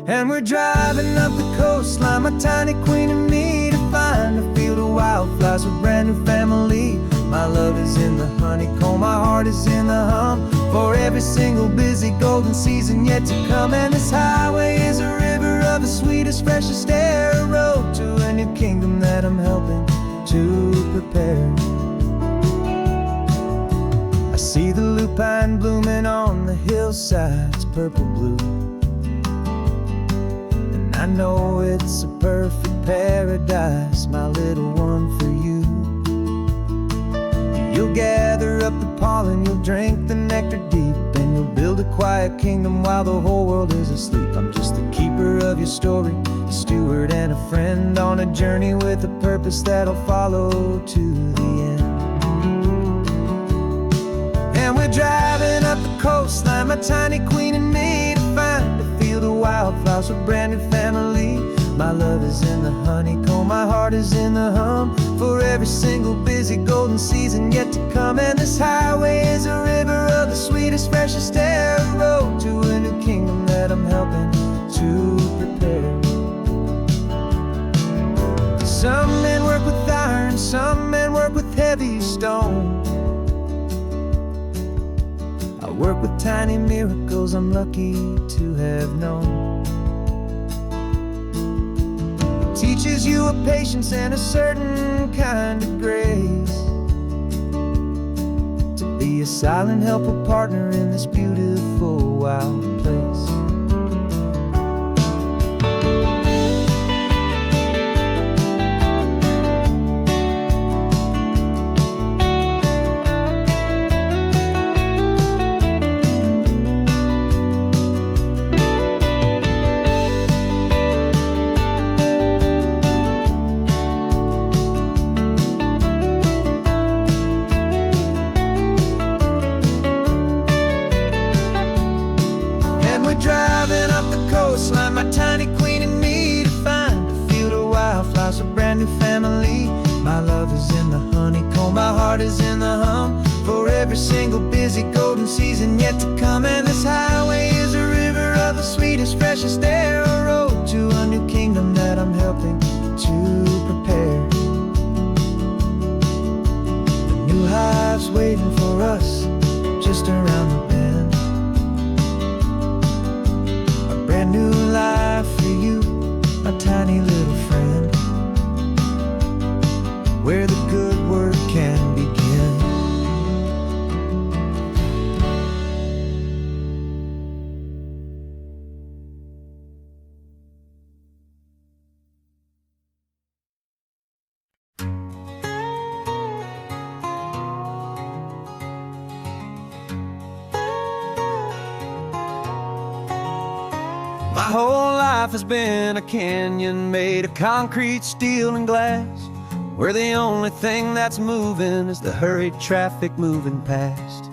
Speaker 1: And we're driving up the coastline, my tiny queen and me, to find a field of wildflowers with brand new family. My love is in the honeycomb, my heart is in the hum, for every single busy golden season yet to come. And this highway is a river of the sweetest, freshest air, a road to a new kingdom that I'm helping to prepare. I see the lupine blooming on the hillsides, purple blue, I know it's a perfect paradise, my little one, for you. You'll gather up the pollen, you'll drink the nectar deep, and you'll build a quiet kingdom while the whole world is asleep. I'm just the keeper of your story, a steward and a friend on a journey with a purpose that'll follow to the end. And we're driving up the coastline, my tiny queen and me, to find a field of wildflowers, a brand new family. My love is in the honeycomb, my heart is in the hum, for every single busy golden season yet to come. And this highway is a river of the sweetest, freshest air, a road to a new kingdom that I'm helping to prepare. Some men work with iron, some men work with heavy stone. I work with tiny miracles I'm lucky to have known. Teaches you a patience and a certain kind of grace, to be a silent, helpful partner in this beautiful, wild place. Driving up the coastline, my tiny queen and me, to find a field of wildflowers, a brand new family. My love is in the honeycomb, my heart is in the hum, for every single busy golden season yet to come. And this highway is a river of the sweetest, freshest air, a road to a new kingdom that I'm helping to prepare. A new hive's waiting for us just around the bend. Brand new life for you, my tiny little friend, where the good work can begin. My whole life has been a canyon made of concrete, steel, and glass, where the only thing that's moving is the hurried traffic moving past.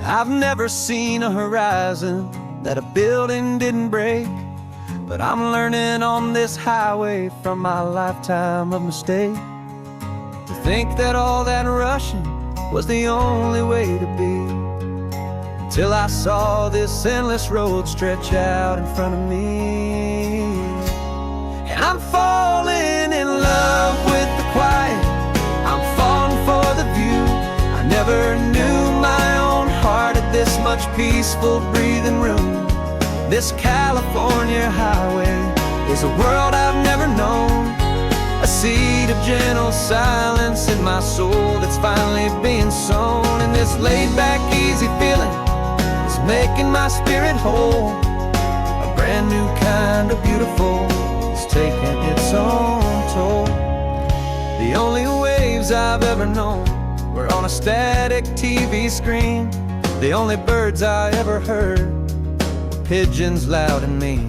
Speaker 1: I've never seen a horizon that a building didn't break, but I'm learning on this highway from my lifetime of mistakes, to think that all that rushing was the only way to be. Till I saw this endless road stretch out in front of me. And I'm falling in love with the quiet, I'm falling for the view. I never knew my own heart had this much peaceful breathing room. This California highway is a world I've never known, a seed of gentle silence in my soul that's finally being sown. And this laid-back, easy feeling making my spirit whole, a brand new kind of beautiful is taking its own toll. The only waves I've ever known were on a static TV screen. The only birds I ever heard were pigeons loud and mean.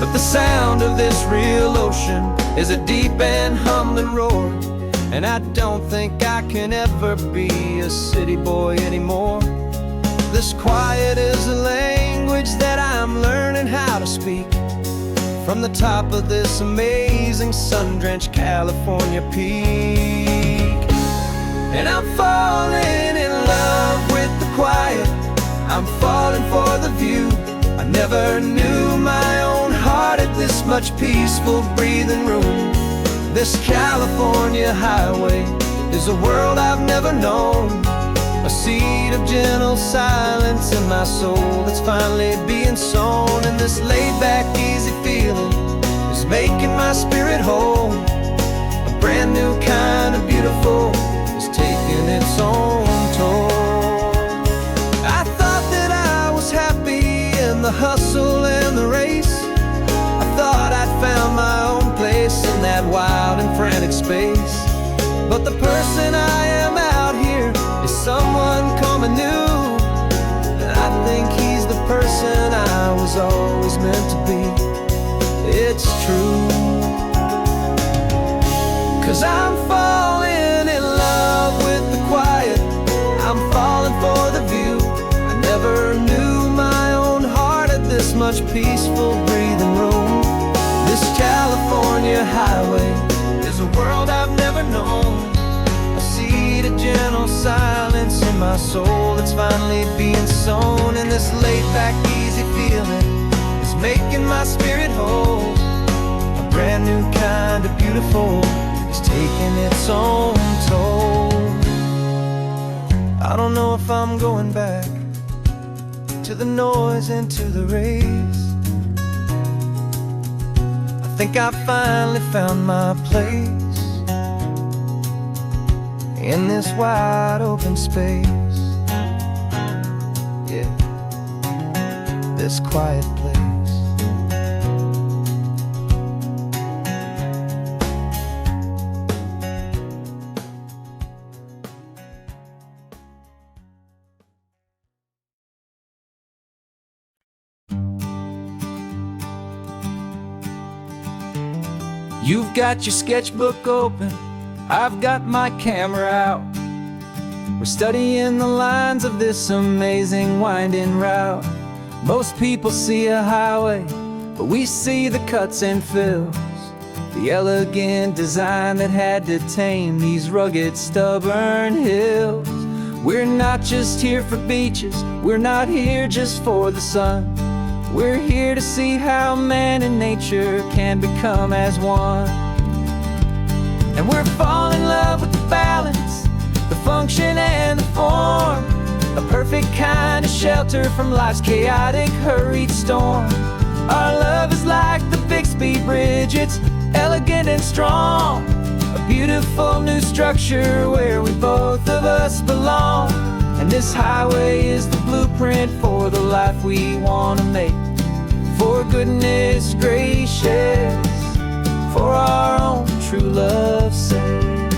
Speaker 1: But the sound of this real ocean is a deep and humbling roar, and I don't think I can ever be a city boy anymore. This quiet is a language that I'm learning how to speak, from the top of this amazing sun-drenched California peak. And I'm falling in love with the quiet, I'm falling for the view. I never knew my own heart had this much peaceful breathing room. This California highway is a world I've never known, a seed of gentle silence in my soul that's finally being sown. And this laid-back, easy feeling is making my spirit whole, a brand new kind of beautiful is taking its own toll. I thought that I was happy in the hustle and the race, I thought I'd found my own place in that wild and frantic space. But the person I am out here is someone coming new, and I think he it's true. 'Cause I'm falling in love with the quiet, I'm falling for the view. I never knew my own heart had this much peaceful breathing room. This California highway is a world I've never known. I see the gentle silence in my soul that's finally being sown. And this laid-back, easy feeling is making my spirit whole. A brand new kind of beautiful is taking its own toll. I don't know if I'm going back to the noise and to the race. I think I finally found my place in this wide open space. Yeah, this quiet place. You've got your sketchbook open, I've got my camera out. We're studying the lines of this amazing winding route. Most people see a highway, but we see the cuts and fills, the elegant design that had to tame these rugged, stubborn hills. We're not just here for beaches, we're not here just for the sun. We're here to see how man and nature can become as one. And we're falling in love with the balance, the function and the form, a perfect kind of shelter from life's chaotic, hurried storm. Our love is like the Bixby Bridge, it's elegant and strong, a beautiful new structure where we both of us belong. And this highway is the blueprint for the life we want to make. For goodness gracious, for our own true love's sake.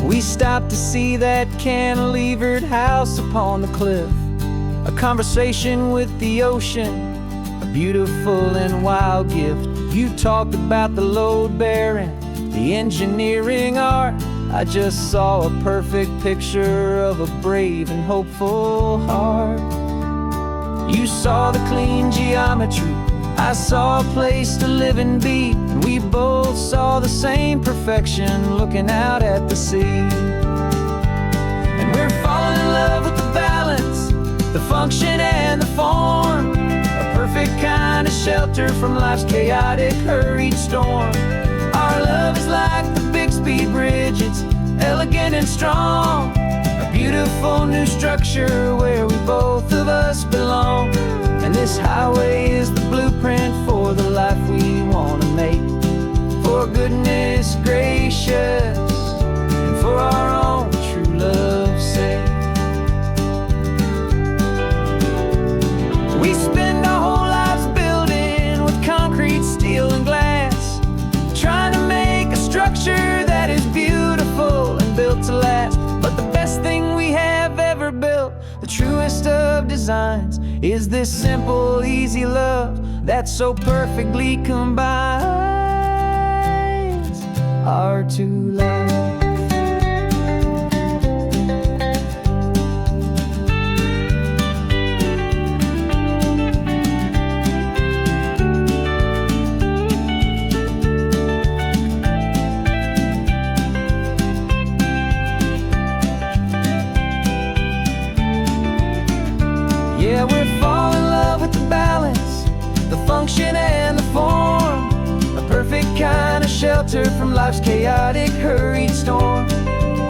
Speaker 1: We stopped to see that cantilevered house upon the cliff, a conversation with the ocean, a beautiful and wild gift. You talked about the load bearing, the engineering art. I just saw a perfect picture of a brave and hopeful heart. You saw the clean geometry, I saw a place to live and be, and we both saw the same perfection looking out at the sea. And we're falling in love with the balance, the function and the form, a perfect kind of shelter from life's chaotic, hurried storm. Our love is like the Bixby Bridge, it's elegant and strong, a beautiful new structure where we both of us belong. And this highway is the blueprint for the life we want to make. For goodness gracious, and for our own true love's sake. We spend our whole lives building with concrete, steel and glass, trying to make a structure that is beautiful and built to last. But the best thing we have ever built, the truest of designs, is this simple, easy love that so perfectly combines our two lives. Yeah, we're falling in love with the balance, the function and the form, a perfect kind of shelter from life's chaotic, hurried storm.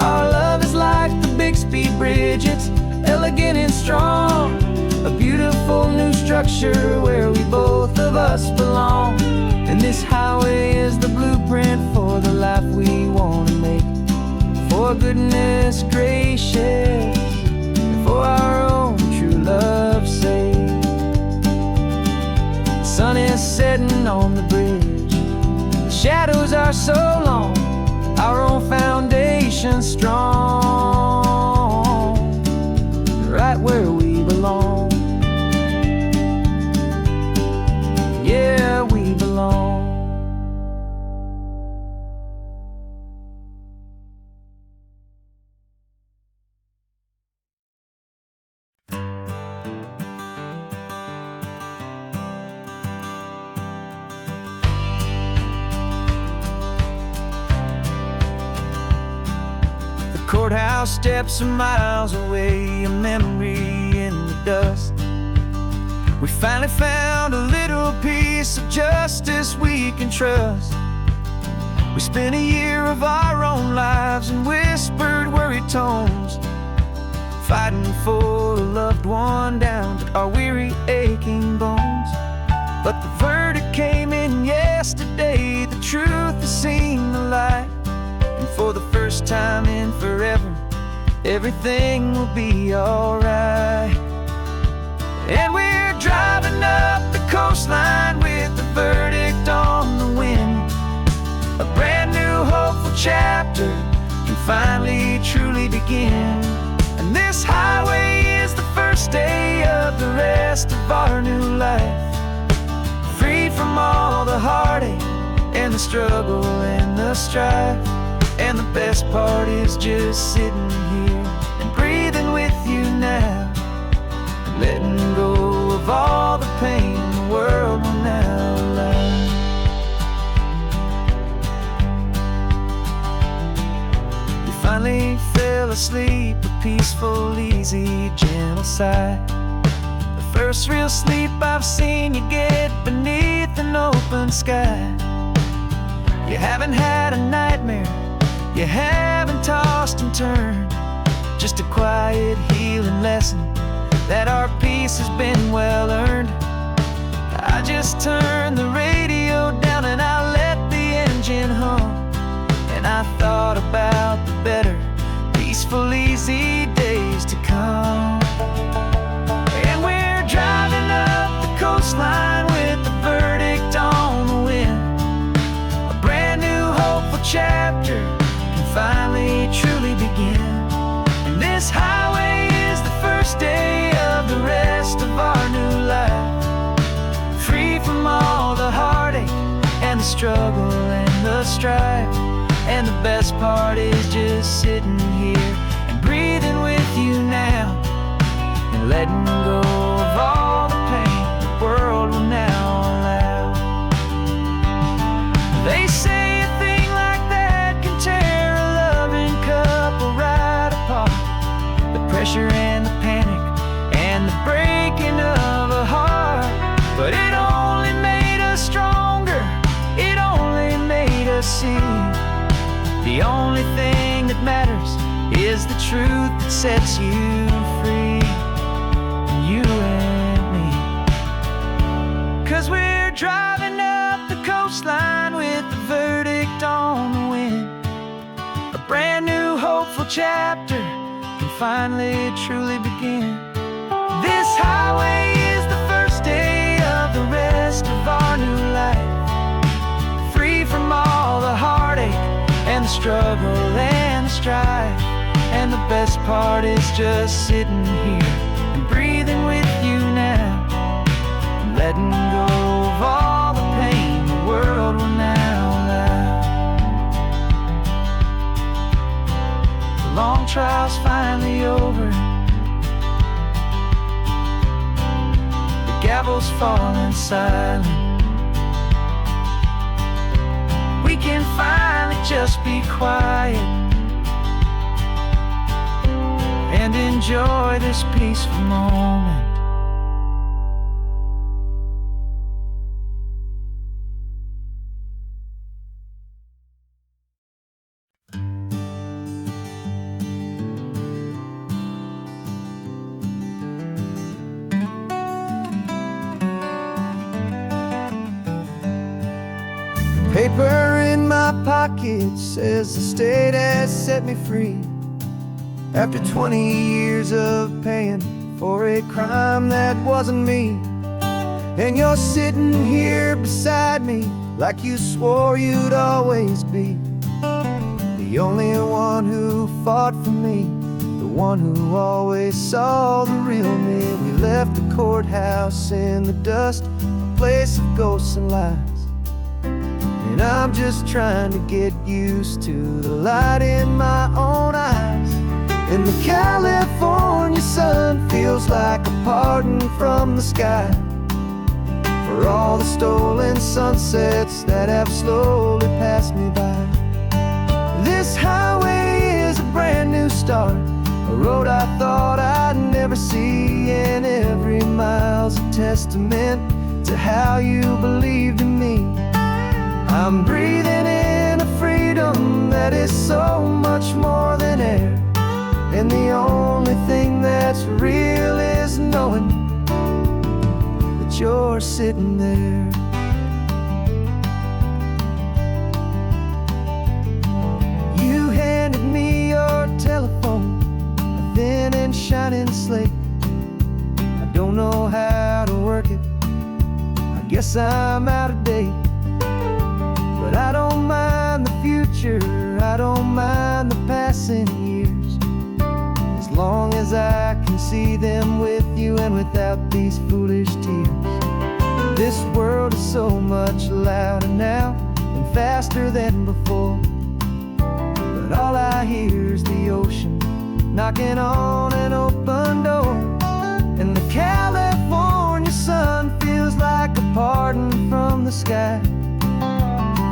Speaker 1: Our love is like the Bixby Bridge, it's elegant and strong, a beautiful new structure where we both of us belong. And this highway is the blueprint for the life we want to make. For goodness gracious, for our own true love's sake. The sun is setting on the bridge, the shadows are so long, our own foundation strong, right where we belong. Courthouse steps are miles away, a memory in the dust. We finally found a little piece of justice we can trust. We spent a year of our own lives in whispered, worried tones, fighting for a loved one down to our weary, aching bones. But the verdict came in yesterday, the truth has seen the light. And for the first time in forever, everything will be alright. And we're driving up the coastline with the verdict on the wind. A brand new hopeful chapter can finally truly begin. And this highway is the first day of the rest of our new life, freed from all the heartache and the struggle and the strife. And the best part is just sitting here and breathing with you now, letting go of all the pain the world will now allow. You finally fell asleep, a peaceful, easy, gentle sigh. The first real sleep I've seen you get beneath an open sky. You haven't had a nightmare, you haven't tossed and turned, just a quiet healing lesson that our peace has been well earned. I just turned the radio down and I let the engine hum, and I thought about the better, peaceful, easy days to come. And we're driving up the coastline with the verdict on the wind. A brand new hopeful chapter can finally truly begin. And this highway is the first day of the rest of our new life, free from all the heartache and the struggle and the strife. And the best part is just sitting here and breathing with you now, and letting go of all the pain the world will now allow. They say a thing like that can tear a loving couple right apart. The pressure and the panic and the breaking of a heart. But it only made us stronger, it only made us see the only thing that matters is the truth that sets you free, you and me. 'Cause we're driving up the coastline with the verdict on the wind. A brand new hopeful chapter can finally truly begin. This highway is the first day of the rest of our new life, free from all the heartache and the struggle and the strife. And the best part is just sitting here and breathing with you now, and letting go of all the pain the world will now allow. The long trial's finally over, the gavel's falling silent. We can finally just be quiet and enjoy this peaceful moment.
Speaker 2: Paper in my pocket says the state has set me free, after 20 years of paying for a crime that wasn't me. And you're sitting here beside me like you swore you'd always be, the only one who fought for me, the one who always saw the real me. We left the courthouse in the dust, a place of ghosts and lies. And I'm just trying to get used to the light in my own eyes. And the California sun feels like a pardon from the sky for all the stolen sunsets that have slowly passed me by. This highway is a brand new
Speaker 1: start, a road I thought I'd never see, and every mile's a testament to how you believed in me. I'm breathing in a freedom that is so much more than air, and the only thing that's real is knowing that you're sitting there. You handed me your telephone, a thin and shining slate. I don't know how to work it, I guess I'm out of date. But I don't mind the future, I don't mind the passing years, as long as I can see them with you and without these foolish tears. This world is so much louder now and faster than before, but all I hear is the ocean knocking on an open door. And the California sun feels like a pardon from the sky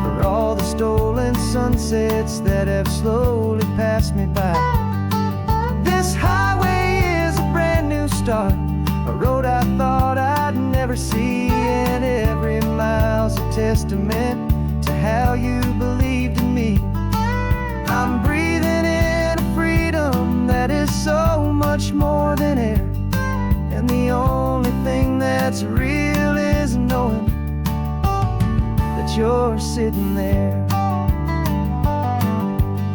Speaker 1: for all the stolen sunsets that have slowly passed me by. This highway is a brand new start, a road I thought I'd never see, and every mile's a testament to how you believed in me. I'm breathing in a freedom that is so much more than air, and the only thing that's real is knowing that you're sitting there.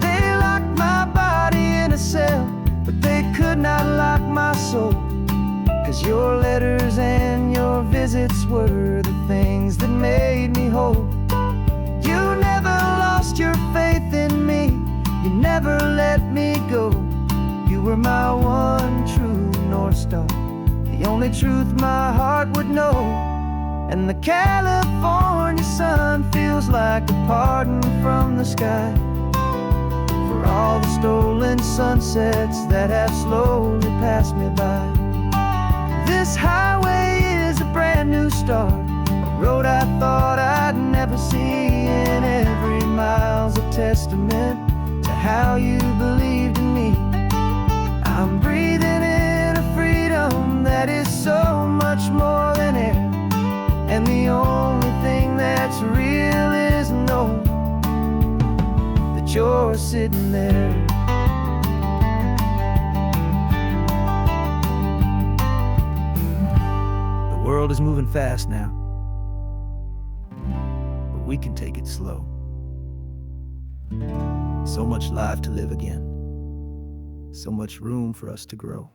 Speaker 1: They locked my body in a cell, but they could not lock my soul, 'cause your letters and your visits were the things that made me whole. You never lost your faith in me, you never let me go. You were my one true North Star, the only truth my heart would know. And the California sun feels like a pardon from the sky for all the stolen sunsets that have slowly passed me by. This highway is a brand new start, a road I thought I'd never see, and every mile's a testament to how you believed in me. I'm breathing in a freedom that is so much more than air, and the only thing that's real is knowing that you're sitting there. The world is moving fast now, but we can take it slow. So much life to live again, so much room for us to grow.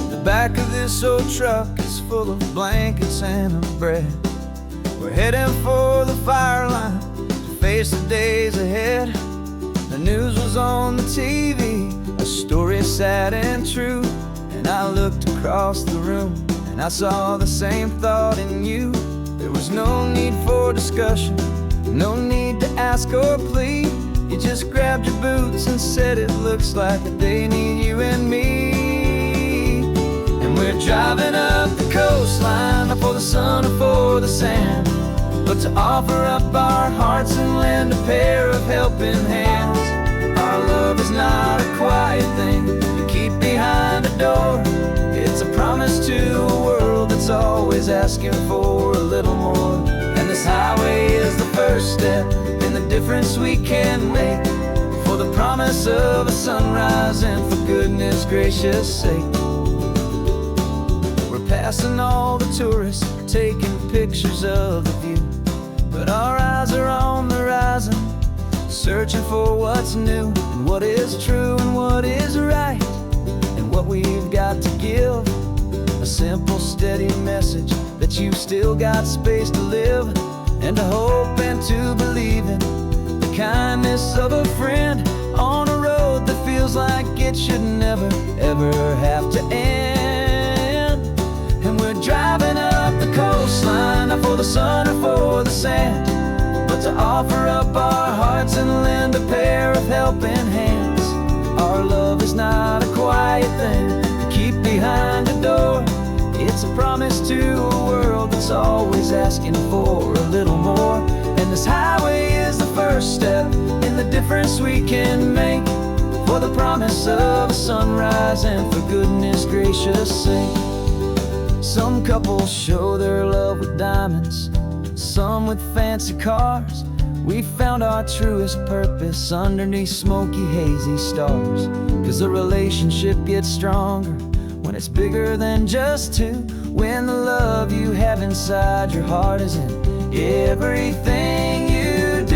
Speaker 1: The back of this old truck is full of blankets and of bread. We're heading for the fire line to face the days ahead. The news was on the TV, a story sad and true, and I looked across the room and I saw the same thought in you. There was no need for discussion, no need to ask or plead. You just grabbed your boots and said it looks like the day need you and me. And we're driving up the coastline, not for the sun or for the sand, but to offer up our hearts and lend a pair of helping hands. Our love is not a quiet thing you keep behind a door. It's a promise to a world that's always asking for a little more. And this highway is the first step in the difference we can make, for the promise of a sunrise and for goodness gracious sake. We're passing all the tourists, taking pictures of the view, but our eyes are on the horizon, searching for what's new and what is true and what is right, and what we've got to give. A simple, steady message that you've still got space to live, and to hope and to believe in the kindness of a friend on a road that feels like it should never, ever have to end. And we're driving up the coastline, not for the sun or for the sand, but to to offer up our hearts and lend a pair of helping hands. Our love is not a quiet thing to keep behind a door. It's a promise to a world that's always asking for a little more. And this highway is the first step in the difference we can make, for the promise of a sunrise and for goodness gracious sake. Some couples show their love with diamonds, some with fancy cars. We found our truest purpose underneath smoky, hazy stars. 'Cause the relationship gets stronger when it's bigger than just two, when the love you have inside your heart is in everything you do.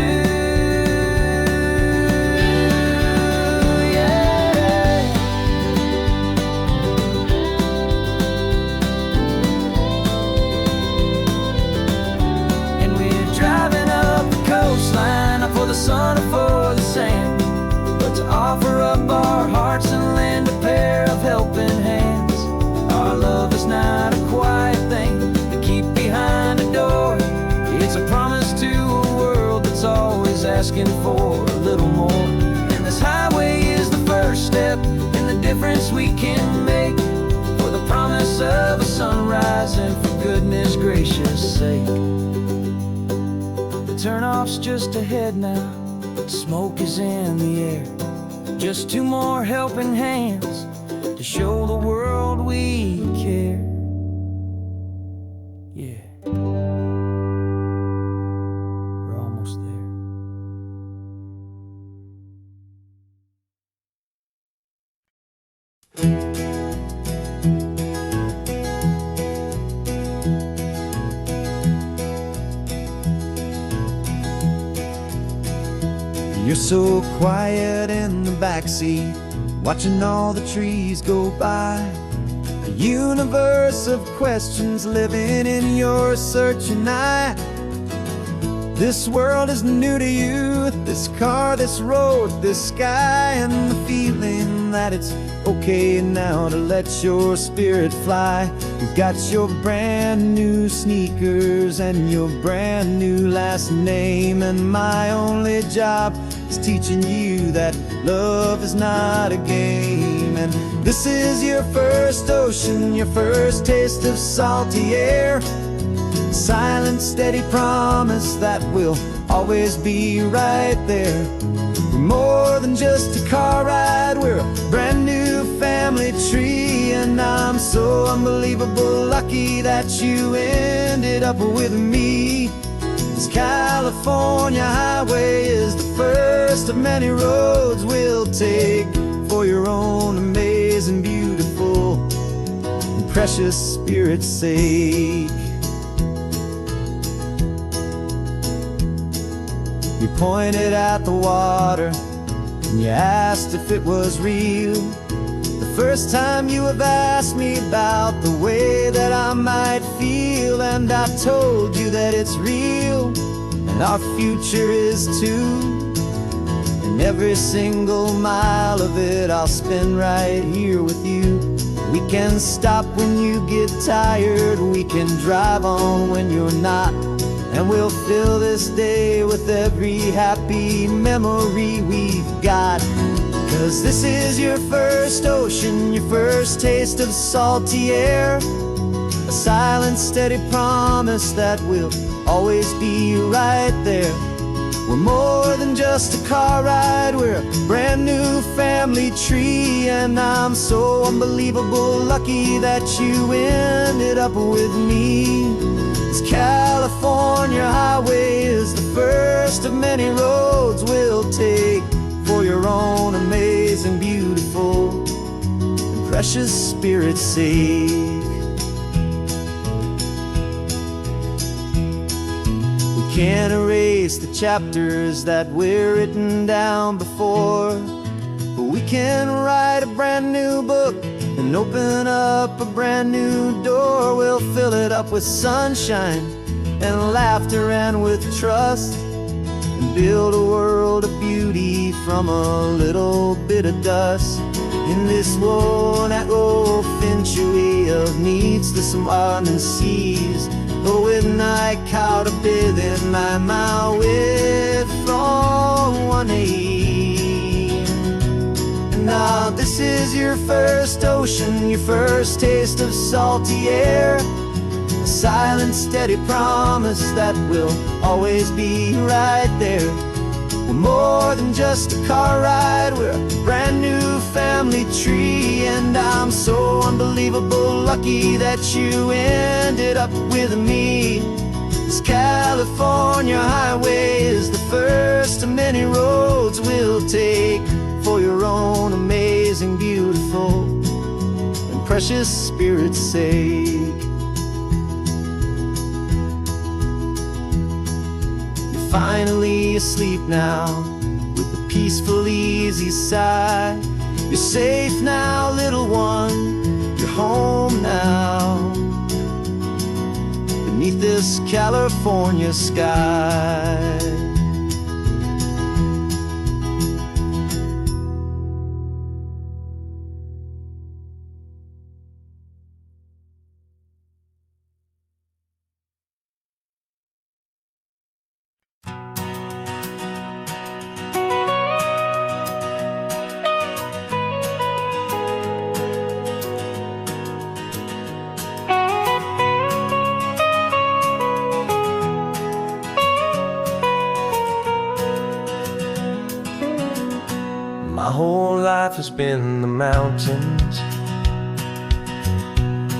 Speaker 1: Yeah. And we're driving up the coastline, not for the sun or for the sand, but to offer up our hearts and lend a pair of helping hands. Our love is not a quiet thing to keep behind a door. It's a promise to a world that's always asking for a little more. And this highway is the first step in the difference we can make, for the promise of a sunrise and for goodness gracious sake. The turnoff's just ahead now, smoke is in the air. Just two more helping hands to show the world we care. Yeah, we're almost there.
Speaker 2: You're so quiet in the backseat, watching all the trees go by. A universe of questions living in your searching eye. This world is new to you, this car, this road, this sky, and the feeling that it's okay now to let your spirit fly. You've got your brand new sneakers and your brand new last name, and my only job is teaching you that love is not a game. And this is your first ocean, your first taste of salty air. Silent, steady promise that we'll always be right there. We're more than just a car ride, we're a brand new family tree. And I'm so unbelievable lucky that you ended up with me. This California highway is the first of many roads we'll take for your own amazing, beautiful, and precious spirit's sake. You pointed at the water and you asked if it was real. The first time you have asked me about the way that I might feel, and I told you that it's real and our future is too. And every single mile of it I'll spend right here with you. We can stop when you get tired, we can drive on when you're not, and we'll fill this day with every happy memory we've got. 'Cause this is your first ocean, your first taste of salty air. A silent, steady promise that we'll always be right there. We're more than just a car ride, we're a brand new family tree. And I'm so unbelievable lucky that you ended up with me. This California highway is the first of many roads we'll take for your own amazing, beautiful, and precious spirit's sake. We can't erase the chapters that we're written down before, but we can write a brand new book and open up a brand new door. We'll fill it up with sunshine and laughter and with trust, and build a world of beauty from a little bit of dust. In this world that century of needs to some island seas, but with
Speaker 1: like how to bathe in my with from 180. And now this is your first ocean, your first taste of salty air. A silent, steady promise that we'll always be right there. We're more than just a car ride, we're a brand new family tree. And I'm so unbelievable lucky that you ended up with me. This California highway is the first of many roads we'll take for your own amazing, beautiful, and precious spirit's sake. Finally asleep now, with a peaceful, easy sigh. You're safe now, little one, you're home now, beneath this California sky.
Speaker 2: My whole life has been the mountains,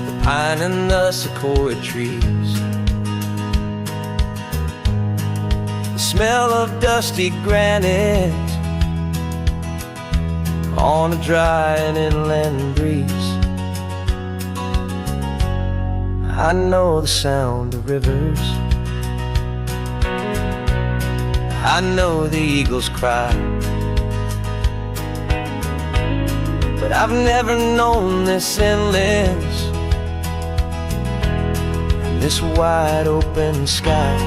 Speaker 2: the pine and the sequoia trees, the smell of dusty granite on a dry and inland breeze. I know the sound of rivers, I know the eagles cry, but I've never known this endless, this wide open sky.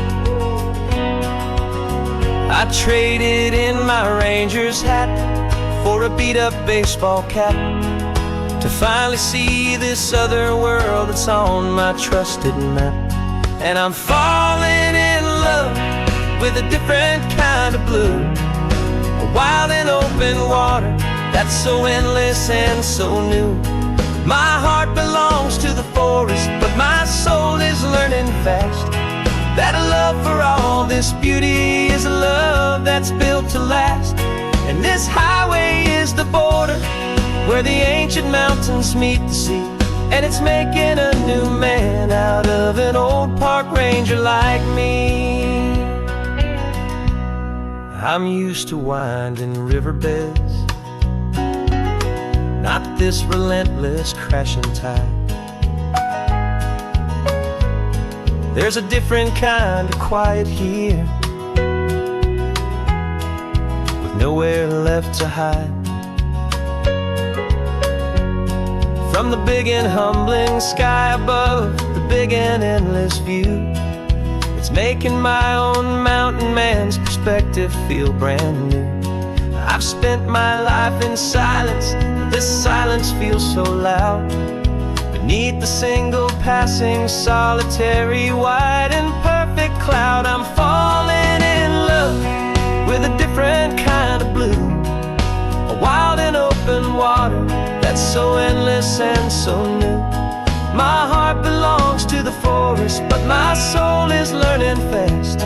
Speaker 2: I traded in my Ranger's hat for a beat-up baseball cap, to finally see this other world that's on my trusted map. And I'm falling in love with a different kind of blue, a wild and open water that's so endless and so new. My heart belongs to the forest, but my soul is learning fast that a love for all this beauty is a love that's built to last. And this highway is the border where the ancient mountains meet the sea, and it's making a new man out of an old park ranger like me. I'm used to winding riverbeds, not this relentless crashing tide. There's a different kind of quiet here, with nowhere left to hide. From the big and humbling sky above, the big and endless view, it's making my own mountain man's perspective feel brand new. I've spent my life in silence, this silence feels so loud. Beneath the single passing solitary white and perfect cloud, I'm falling in love with a different kind of blue, a wild and open water that's so endless and so new. My heart belongs to the forest, but my soul is learning fast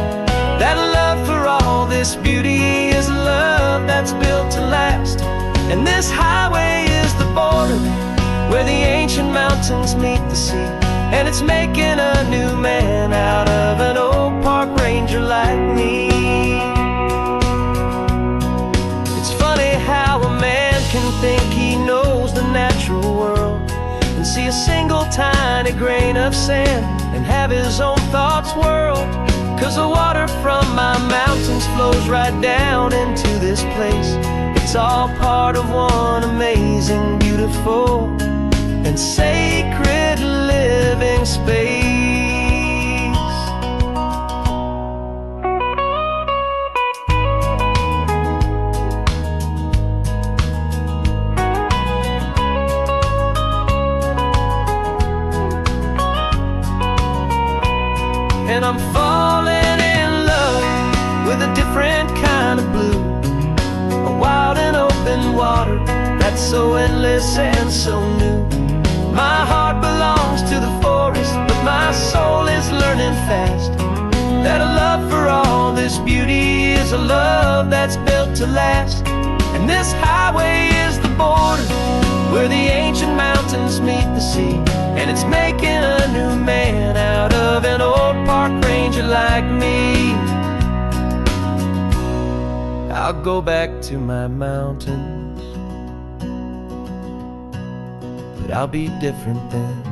Speaker 2: that love for all this beauty is a love that's built to last. And this highway is the border where the ancient mountains meet the sea, and it's making a new man out of an old park ranger like me. It's funny how a man can think he knows the natural world and see a single tiny grain of sand and have his own thoughts whirled. 'Cause the water from my mountains flows right down into this place. It's all part of one amazing, beautiful, and sacred living space. and I'm falling in love with a different kind of blue. A wild and open water that's so endless and so new. My heart belongs to the forest, but my soul is learning fast that a love for all this beauty is a love that's built to last. And this highway is the border where the ancient mountains meet the sea, and it's making a new man out of an old park ranger like me. I'll go back to my mountains, but I'll be different then,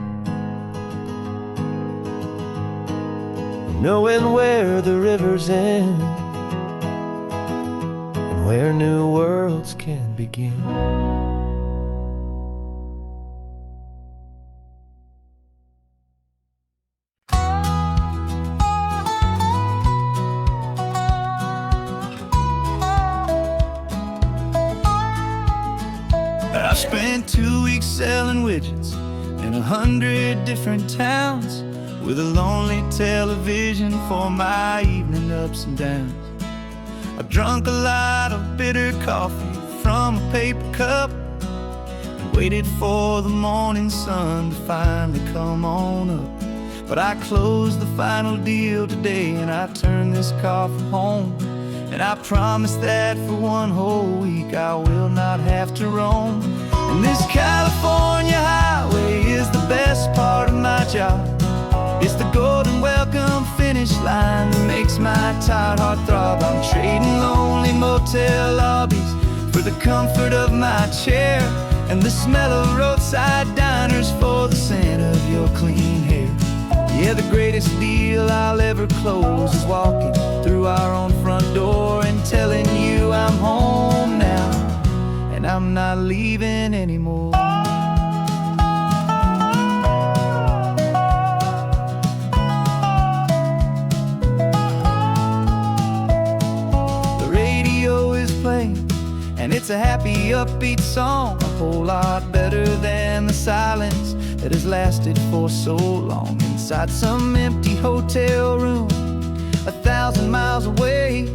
Speaker 2: knowing where the rivers end and where new worlds can begin.
Speaker 1: I spent 2 weeks selling widgets in 100 different towns, with a lonely television for my evening ups and downs. I've drunk a lot of bitter coffee from a paper cup and waited for the morning sun to finally come on up. But I closed the final deal today, and I turned this car for home. And I promise that for 1 whole week I will not have to roam. And this California highway is the best part of my job. It's the golden welcome finish line that makes my tired heart throb. I'm trading lonely motel lobbies for the comfort of my chair, and the smell of roadside diners for the scent of your clean hair. Yeah, the greatest deal I'll ever close is walking through our own front door and telling you I'm home now, and I'm not leaving anymore. The radio is playing, and it's a happy, upbeat song, a whole lot better than the silence that has lasted for so long inside some empty hotel room 1,000 miles away,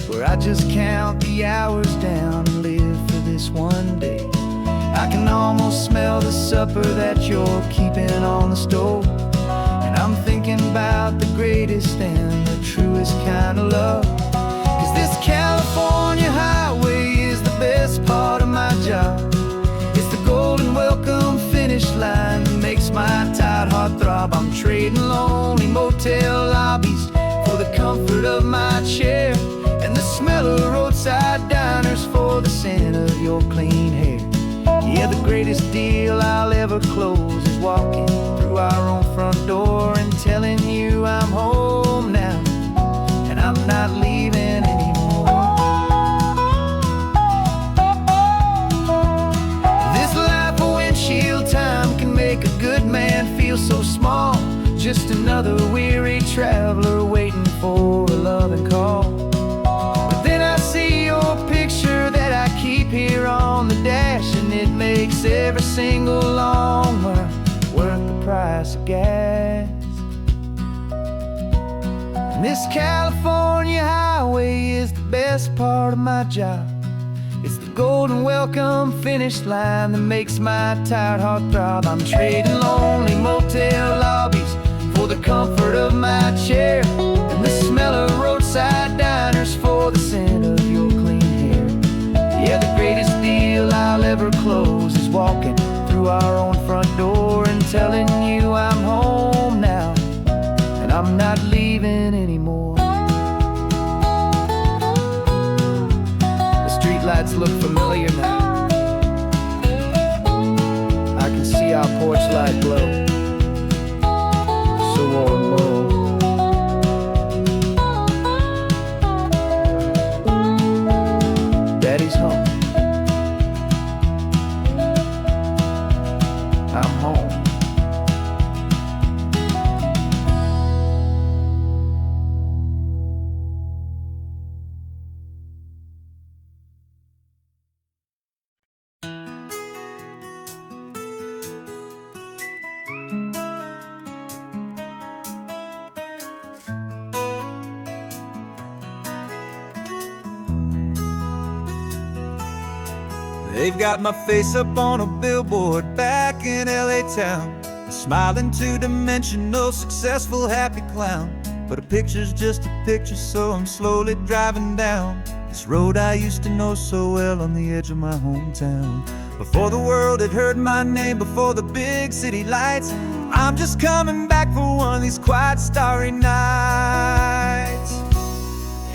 Speaker 1: where I just count the hours down and live for this one day. I can almost smell the supper that you're keeping on the stove, and I'm thinking about the greatest and the truest kind of love. 'Cause this California highway is the best part of my job. It's the golden welcome finish line that makes my tired heart throb. I'm trading lonely motel lobbies for the comfort of my chair, and the smell of roadside diners for the scent of your clean hair. Yeah, the greatest deal I'll ever close is walking through our own front door and telling you I'm home now, and I'm not leaving anymore. This life of windshield time can make a good man feel so small, just another weary traveler waiting for a loving call. But then I see your picture that I keep here on the dash, and it makes every single long mile worth the price of gas. And this California highway is the best part of my job. It's the golden welcome finish line that makes my tired heart throb. I'm trading lonely motel lobbies for the comfort of my chair, and the smell of roadside diners for the scent of your clean hair. Yeah, the greatest deal I'll ever close is walking through our own front door and telling you I'm home now, and I'm not leaving anymore. The streetlights look familiar now. I can see our porch light glow, so warm, low. Daddy's home. I'm home. They've got my face up on a billboard back in LA town, a smiling two-dimensional, successful, happy clown. But a picture's just a picture, so I'm slowly driving down this road I used to know so well on the edge of my hometown. Before the world had heard my name, before the big city lights, I'm just coming back for one of these quiet, starry nights.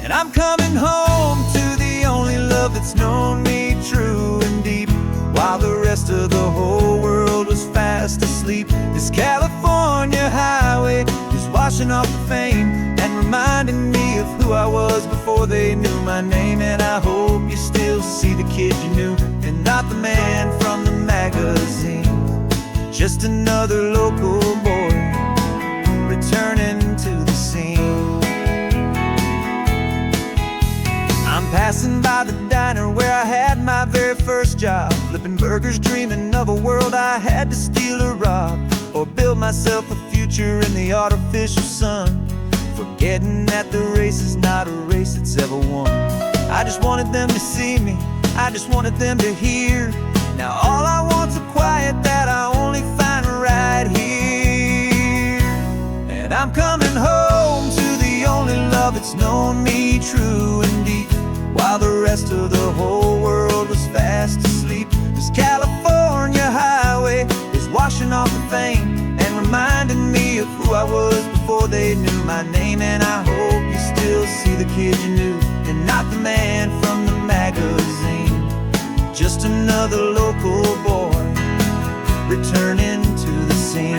Speaker 1: And I'm coming home to the only love that's known me true and deep, while the rest of the whole world was fast asleep. This California highway is washing off the fame and reminding me of who I was before they knew my name. And I hope you still see the kid you knew, and not the man from the magazine. Just another local boy returning to the scene. I'm passing by the diner where I had my very first job, flipping burgers, dreaming of a world I had to steal or rob, or build myself a future in the artificial sun, forgetting that the race is not a race that's ever won. I just wanted them to see me, I just wanted them to hear. Now all I want's a quiet that I only find right here. And I'm coming home to the only love that's known me true and deep, while the rest of the whole world was fast asleep. This California highway is washing off the fame and reminding me of who I was before they knew my name. And I hope you still see the kid you knew, and not the man from the magazine. Just another local boy returning to the scene.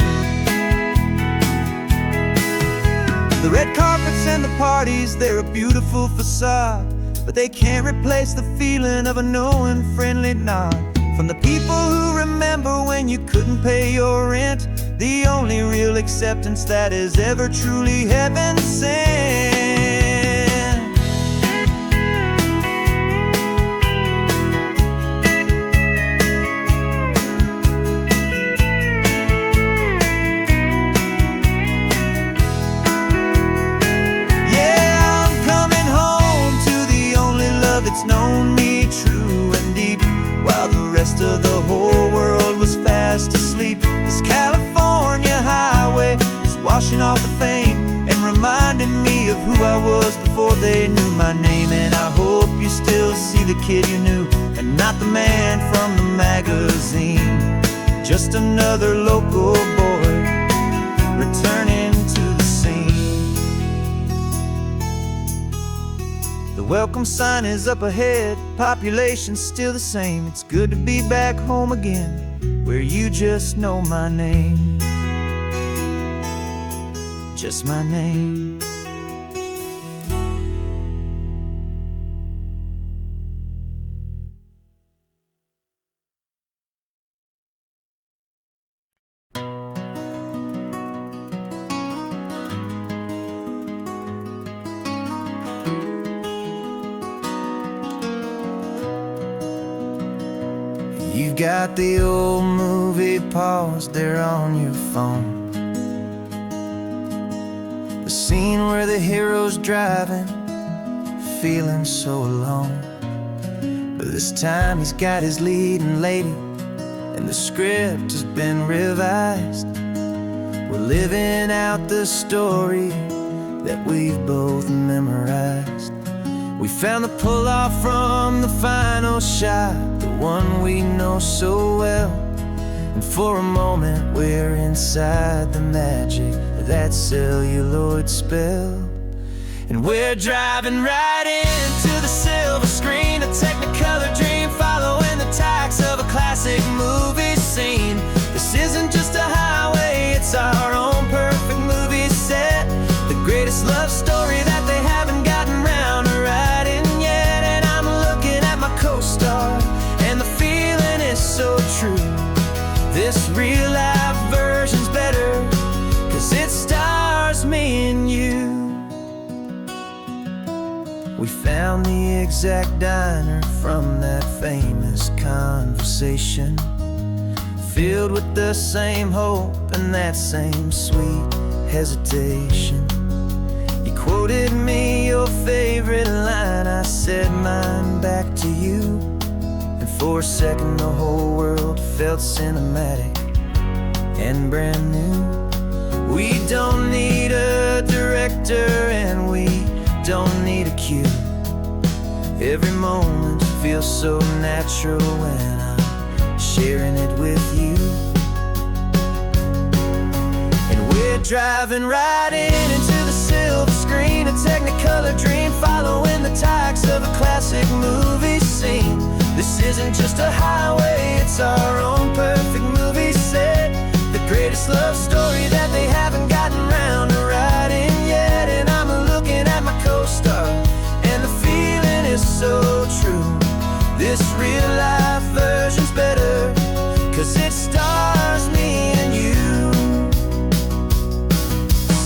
Speaker 1: The red carpets and the parties, they're a beautiful facade, but they can't replace the feeling of a knowing, friendly nod from the people who remember when you couldn't pay your rent. The only real acceptance that is ever truly heaven sent. It's known me true and deep, while the rest of the whole world was fast asleep. This California highway is washing off the fame and reminding me of who I was before they knew my name. And I hope you still see the kid you knew, and not the man from the magazine. Just another local boy returning to the scene. The welcome sign is up ahead, population's still the same. It's good to be back home again, where you just know my name. Just my name. You've got the old movie paused there on your phone, the scene where the hero's driving, feeling so alone. But this time he's got his leading lady, and the script has been revised. We're living out the story that we've both memorized. We found the pull-off from the final shot, the one we know so well. And for a moment we're inside the magic of that celluloid spell. And we're driving right into the silver screen, a Technicolor dream, following the tacks of a classic movie scene. This isn't just a highway, it's our own perfect movie set, the greatest love story that they haven't gotten round to writing yet. And I'm looking at my co-star, and the feeling is so true. This real life version's better, 'cause it stars me and you. We found the exact diner from that famous conversation, filled with the same hope and that same sweet hesitation. You quoted me your favorite line, I said mine back to you. And For a second the whole world felt cinematic and brand new. We don't need a director and we don't need a cue. Every moment feels so natural when I'm sharing it with you. And we're driving right into the silver screen, a Technicolor dream, following the tacks of a classic movie scene. This isn't just a highway, it's our own perfect movie set. The greatest love story that they haven't gotten round to writing yet. And I'm looking at my co-star, and the feeling is so true. This real life version's better, 'cause it stars me and you.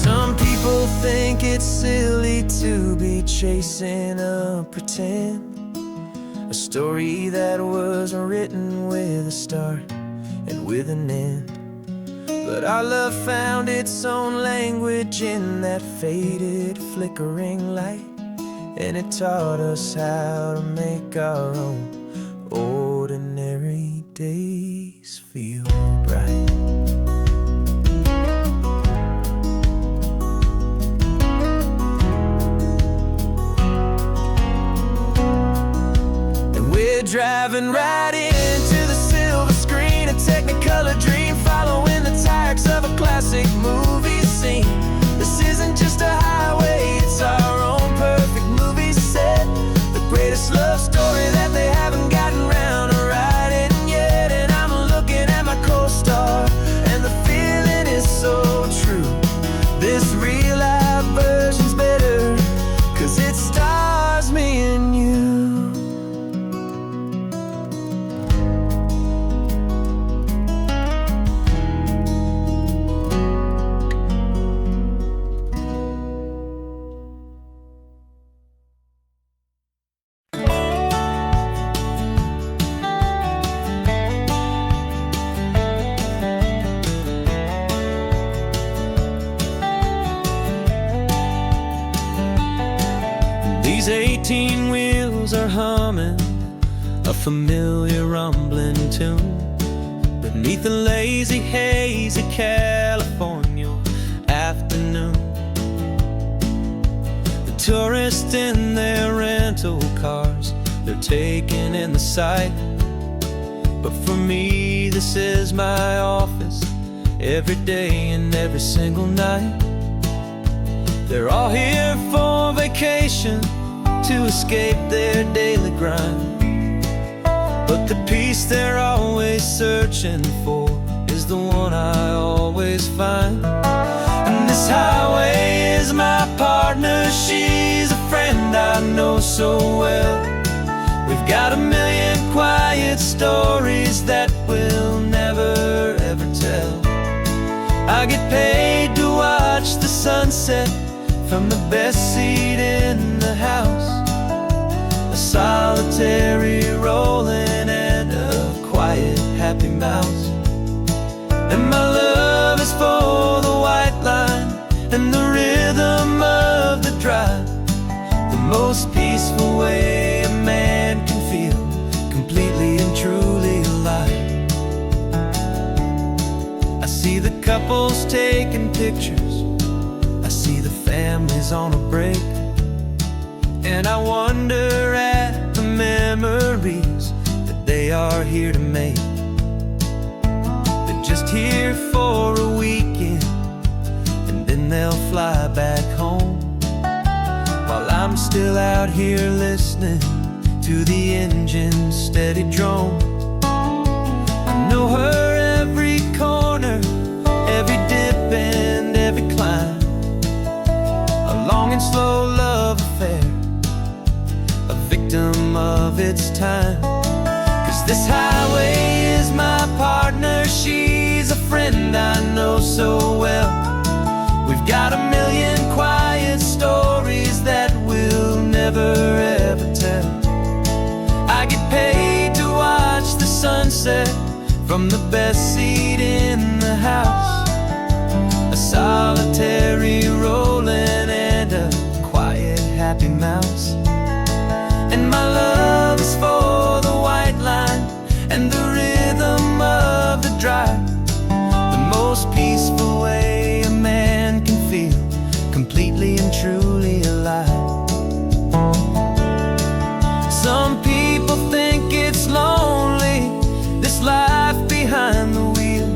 Speaker 1: Some people think it's silly to be chasing a pretend, a story that was written with a start and with an end. But our love found its own language in that faded, flickering light, and it taught us how to make our own ordinary days feel bright. And we're driving right into the silver screen, a Technicolor dream, following the tacks of a classic movie scene. This isn't just a highway, it's our own perfect movie set. The greatest love story that they haven't gotten round to writing yet. And I'm looking at my co-star, and the feeling is so true. This real life version's better, 'cause it stars me and you. These 18 wheels are humming a familiar rumbling tune beneath the lazy haze of California afternoon. The tourists in their rental cars, they're taking in the sight. But for me, this is my office, every day and every single night. They're all here for vacation, to escape their daily grind. But the peace they're always searching for is the one I always find. And this highway is my partner, she's a friend I know so well. We've got a million quiet stories that we'll never ever tell. I get paid to watch the sunset from the best seat in the house, a solitary rolling and a quiet happy mouse. And my love is for the white line and the rhythm of the drive, the most peaceful way a man can feel completely and truly alive. I see the couples taking pictures, I see the families on a break, and I wonder at the memories that they are here to make. They're just here for a weekend, and then they'll fly back home, while I'm still out here listening to the engine's steady drone. I know her every corner, every dip and every climb, a long and slow love affair, a victim of its time. 'Cause this highway is my partner, she's a friend I know so well. We've got a million quiet stories that we'll never ever tell. I get paid to watch the sunset from the best seat in the house, a solitary rolling and a quiet happy mouse. And my love is for the white line completely and truly alive. Some people think it's lonely, this life behind the wheel,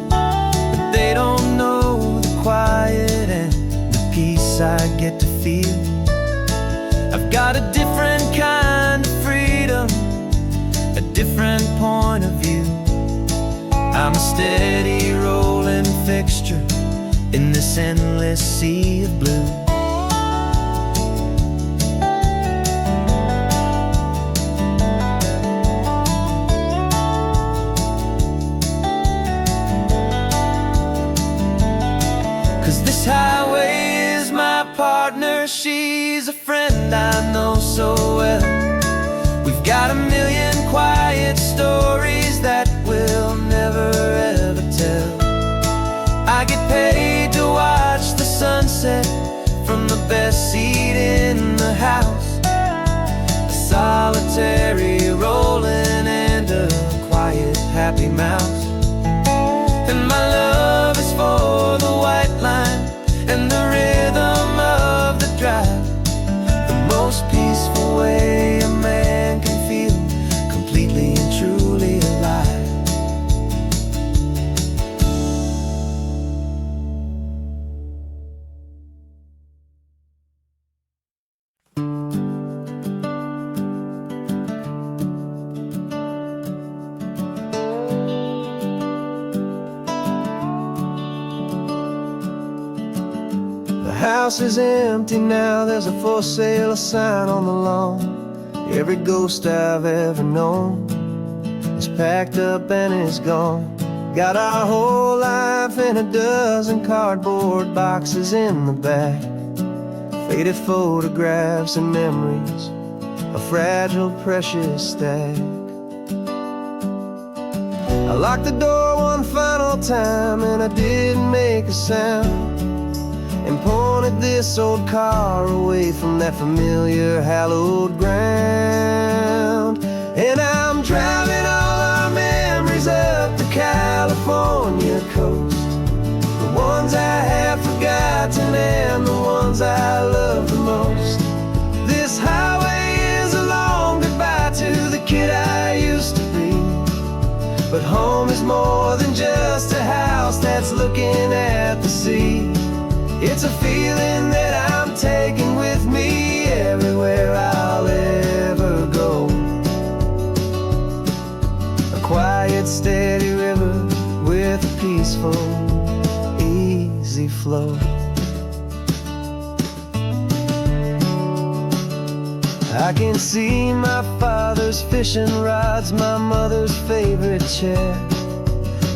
Speaker 1: but they don't know the quiet and the peace I get to feel. I've got a different kind of freedom, a different point of view. I'm a steady rolling fixture in this endless sea of blue. 'Cause this highway is my partner, she's a friend I know so well. We've got a million quiet stories that we'll never ever tell. I get paid to watch the sunset from the best seat in the house, a solitary rolling and a quiet happy mouse. And my love is for the white line and the rhythm of the drive, the most peaceful way a man can feel completely and truly alive. The house is empty now, there's a for sale sign on the lawn. Every ghost I've ever known is packed up and is gone. Got our whole life in a dozen cardboard boxes in the back, faded photographs and memories, a fragile, precious stack. I locked the door one final time and I didn't make a sound, and pointed this old car away from that familiar hallowed ground. And I'm driving all our memories up the California coast, the ones I have forgotten and the ones I love the most. This highway is a long goodbye to the kid I used to be, but home is more than just a house that's looking at the sea. It's a feeling that I'm taking with me everywhere I'll ever go. A quiet, steady river with a peaceful, easy flow. I can see my father's fishing rods, my mother's favorite chair,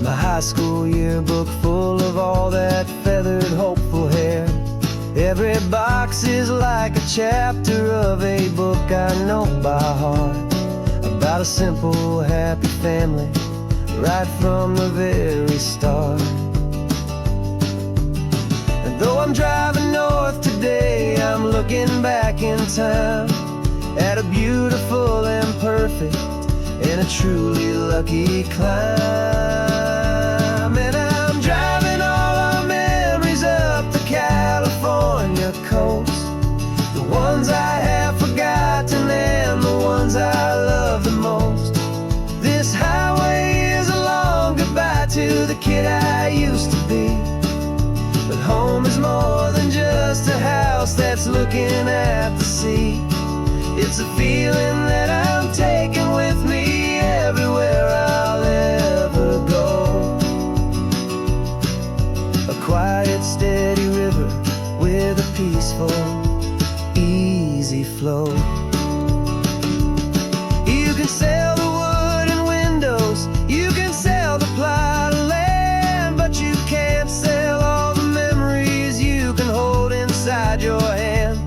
Speaker 1: my high school yearbook full of all that feathered, hopeful hair. Every box is like a chapter of a book I know by heart, about a simple, happy family right from the very start. And though I'm driving north today, I'm looking back in time at a beautiful and perfect and a truly lucky climb. And I'm driving all our memories up the California coast, the ones I have forgotten and the ones I love the most. This highway is a long goodbye to the kid I used to be, but home is more than just a house that's looking at the sea. It's a feeling that I'm taking with me everywhere I'll ever go. A quiet, steady river with a peaceful, easy flow. You can sell the wood and windows, you can sell the plot of land, but you can't sell all the memories you can hold inside your hand.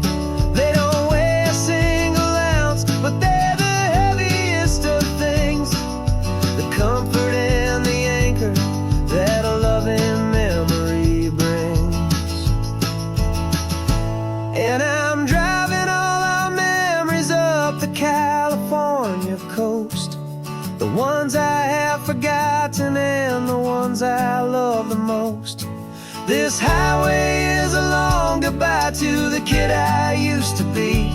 Speaker 1: They don't weigh a single ounce, but they're the heaviest of things, the comfort and the anchor that a loving memory brings. And I'm driving all our memories up the California coast, the ones I have forgotten and the ones I love the most. This highway is a long goodbye to the kid I used to be.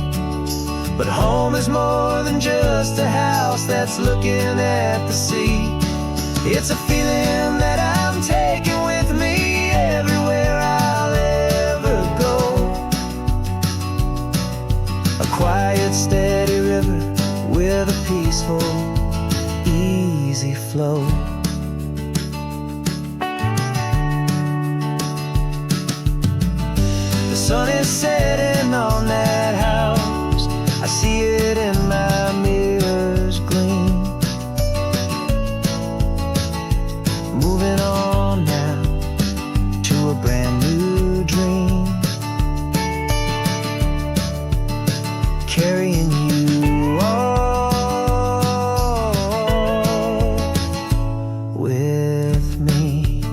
Speaker 1: But home is more than just a house that's looking at the sea. It's a feeling that I'm taking with me everywhere I'll ever go. A quiet, steady river with a peaceful, easy flow. The sun is setting on that house. I see it in my mirror's gleam. Moving on now to a brand new dream. Carrying you all with me.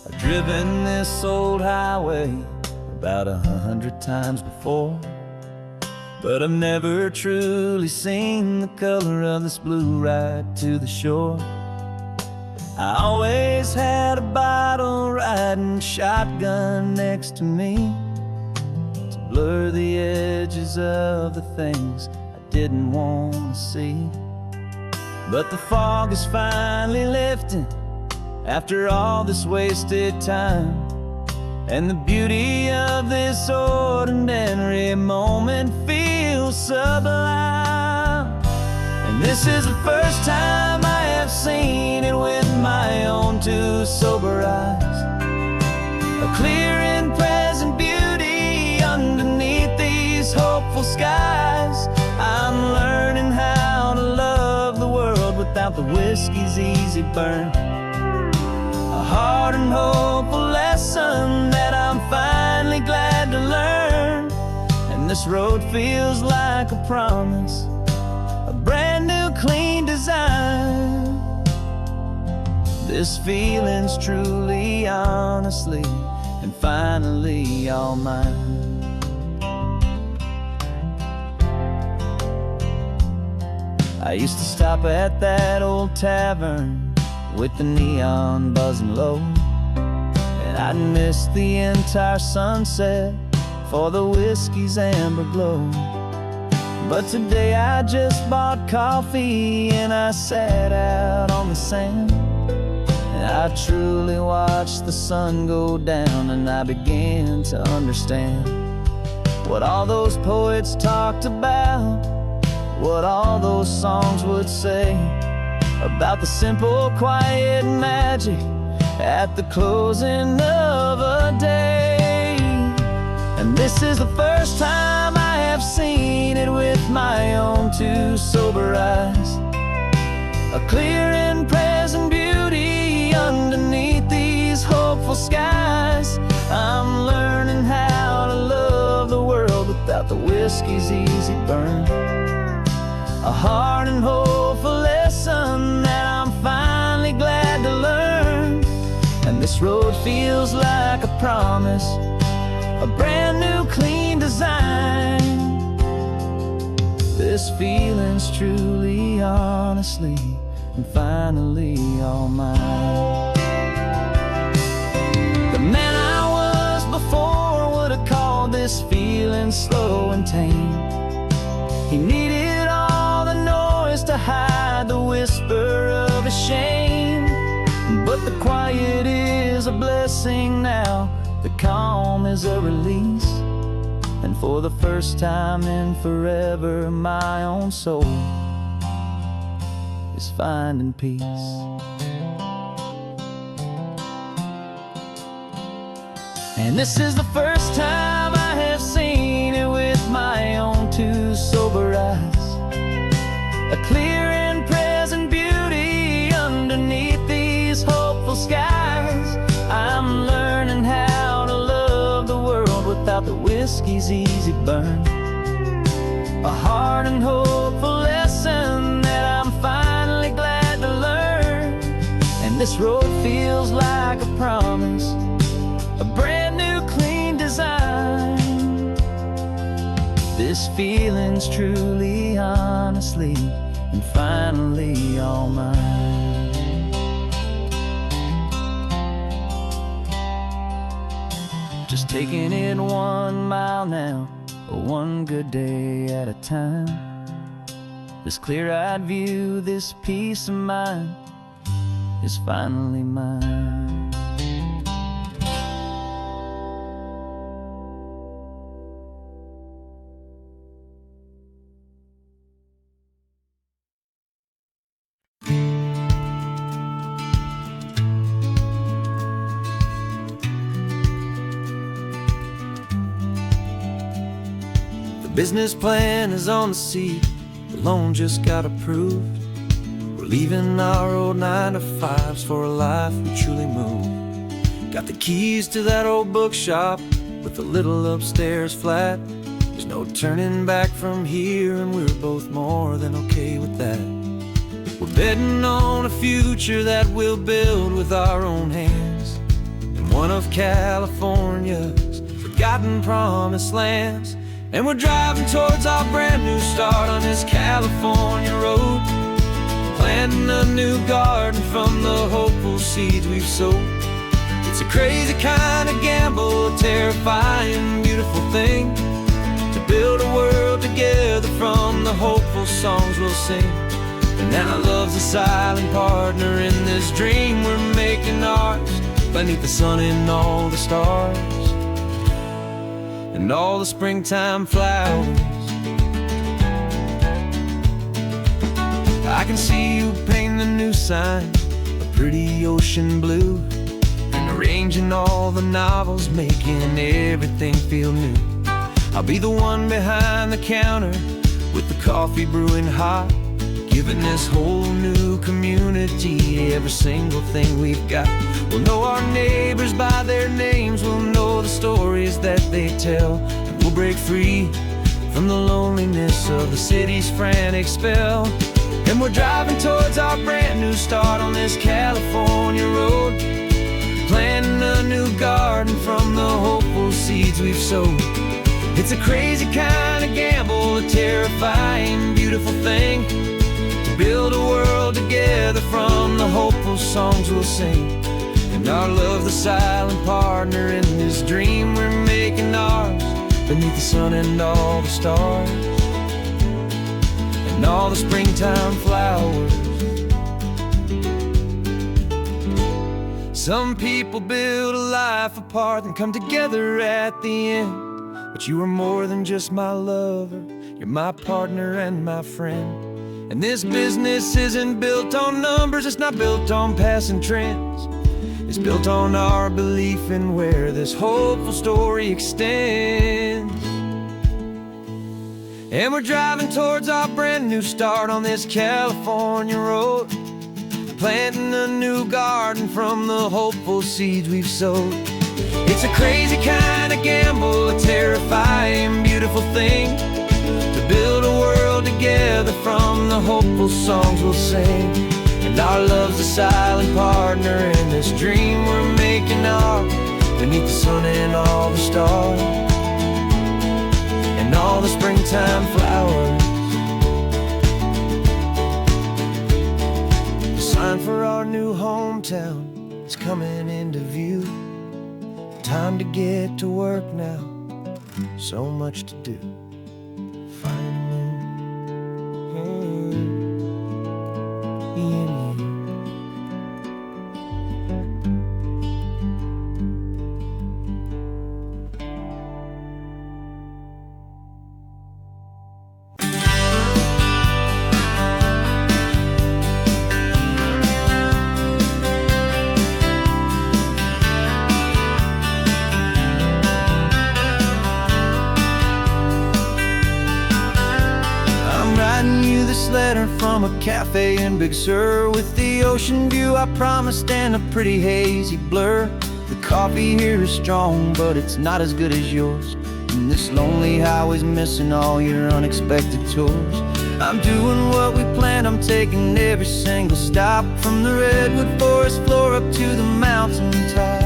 Speaker 1: I've driven this old highway about 100 times before, but I've never truly seen the color of this blue right to the shore. I always had a bottle riding shotgun next to me to blur the edges of the things I didn't want to see. But the fog is finally lifting after all this wasted time, and the beauty of this ordinary moment feels sublime. And this is the first time I have seen it with my own two sober eyes. A clear and present beauty underneath these hopeful skies. I'm learning how to love the world without the whiskey's easy burn. A hard and hopeful lesson that I'm finally glad to learn. And this road feels like a promise, a brand new clean design. This feeling's truly, honestly, and finally all mine. I used to stop at that old tavern with the neon buzzing low, and I'd miss the entire sunset for the whiskey's amber glow. But today I just bought coffee and I sat out on the sand, and I truly watched the sun go down, and I began to understand what all those poets talked about, what all those songs would say about the simple, quiet magic at the closing of a day. And this is the first time I have seen it with my own two sober eyes. A clear and present beauty underneath these hopeful skies. I'm learning how to love the world without the whiskey's easy burn. A hard and hopeful lesson that I'm finally glad to learn. And this road feels like a promise, a brand new clean design. This feeling's truly, honestly, and finally all mine. The man I was before would have called this feeling slow and tame. He needed all the noise to hide the whisper of his shame. But the quiet is a blessing now, the calm is a release. And for the first time in forever, my own soul is finding peace. And this is the first time I have seen it with my own two sober eyes. A clear and present beauty underneath these hopeful skies. I'm learning how to love the world without the whiskey's easy burn. A hard and hopeful lesson that I'm finding This road feels like a promise, a brand new clean design. This feeling's truly, honestly, and finally all mine. Just taking it 1 mile now, one good day at a time. This clear-eyed view, this peace of mind is finally mine. The business plan is on the seat, the loan just got approved. We're leaving our old 9-to-5s for a life we truly move. Got the keys to that old bookshop with the little upstairs flat. There's no turning back from here, and we're both more than okay with that. We're betting on a future that we'll build with our own hands, in one of California's forgotten promised lands. And we're driving towards our brand new start on this California road, planting a new garden from the hopeful seeds we've sowed. It's a crazy kind of gamble, a terrifying, beautiful thing, to build a world together from the hopeful songs we'll sing. And now love's a silent partner in this dream we're making ours, beneath the sun and all the stars and all the springtime flowers. I can see you painting the new sign a pretty ocean blue, and arranging all the novels, making everything feel new. I'll be the one behind the counter with the coffee brewing hot, giving this whole new community every single thing we've got. We'll know our neighbors by their names, we'll know the stories that they tell, and we'll break free from the loneliness of the city's frantic spell. And we're driving towards our brand new start on this California road, planting a new garden from the hopeful seeds we've sowed. It's a crazy kind of gamble, a terrifying, beautiful thing, to build a world together from the hopeful songs we'll sing. And our love, the silent partner in this dream we're making ours, beneath the sun and all the stars and all the springtime flowers. Some people build a life apart and come together at the end, but you are more than just my lover, you're my partner and my friend. And this business isn't built on numbers, it's not built on passing trends. It's built on our belief in where this hopeful story extends. And we're driving towards our brand new start on this California road, planting a new garden from the hopeful seeds we've sowed. It's a crazy kind of gamble, a terrifying, beautiful thing, to build a world together from the hopeful songs we'll sing. And our love's a silent partner in this dream we're making ours, beneath the sun and all the stars and all the springtime flowers. The sign for our new hometown is coming into view. Time to get to work now, so much to do. Letter from a cafe in Big Sur, with the ocean view I promised and a pretty hazy blur. The coffee here is strong, but it's not as good as yours, and this lonely highway's missing all your unexpected tours. I'm doing what we planned, I'm taking every single stop, from the redwood forest floor to the mountaintop.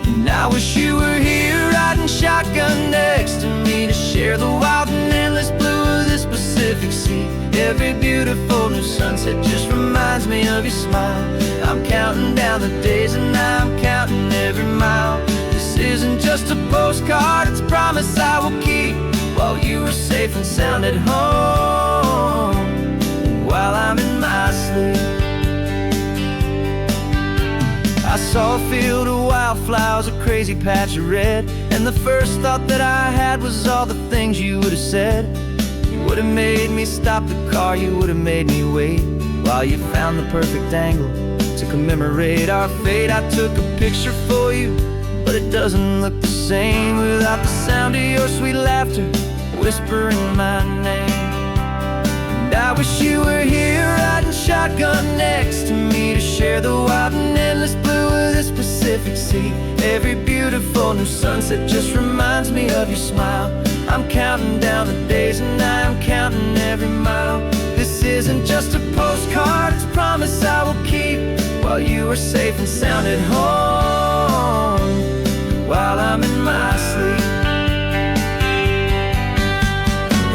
Speaker 1: And I wish you were here riding shotgun next to me to share the wild and endless blue of this Pacific Sea. Every beautiful new sunset just reminds me of your smile. I'm counting down the days and I'm counting every mile. This isn't just a postcard, it's a promise I will keep, while you are safe and sound at home, and while I'm in my sleep. I saw a field of wildflowers, a crazy patch of red, and the first thought that I had was all the things you would have said. You would have made me stop the car, you would have made me wait, while you found the perfect angle to commemorate our fate. I took a picture for you, but it doesn't look the same without the sound of your sweet laughter whispering my name. And I wish you were here riding shotgun next to me to share the wild and endless blue of this Pacific Sea. Every beautiful new sunset just reminds me of your smile. I'm counting down the days and I'm counting every mile. This isn't just a postcard, it's a promise I will keep, while you are safe and sound at home, while I'm in my sleep.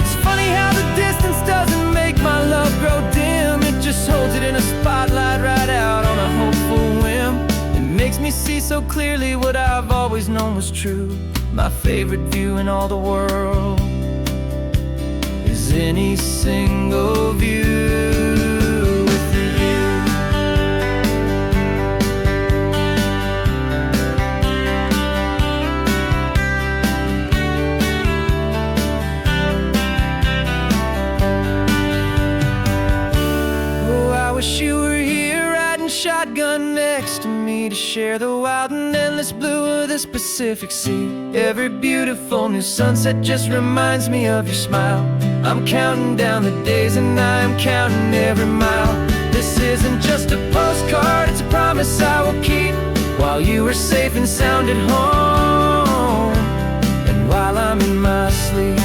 Speaker 1: It's funny how the distance doesn't make my love grow dim. It just holds it in a spotlight right out on a hopeful whim. It makes me see so clearly what I've always known was true. My favorite view in all the world is any single view with you. Oh, I wish you were here riding shotgun next to me to share the wild and endless blue of this Pacific Sea. Every beautiful new sunset just reminds me of your smile. I'm counting down the days and I'm counting every mile. This isn't just a postcard, it's a promise I will keep, while you are safe and sound at home, and while I'm in my sleep.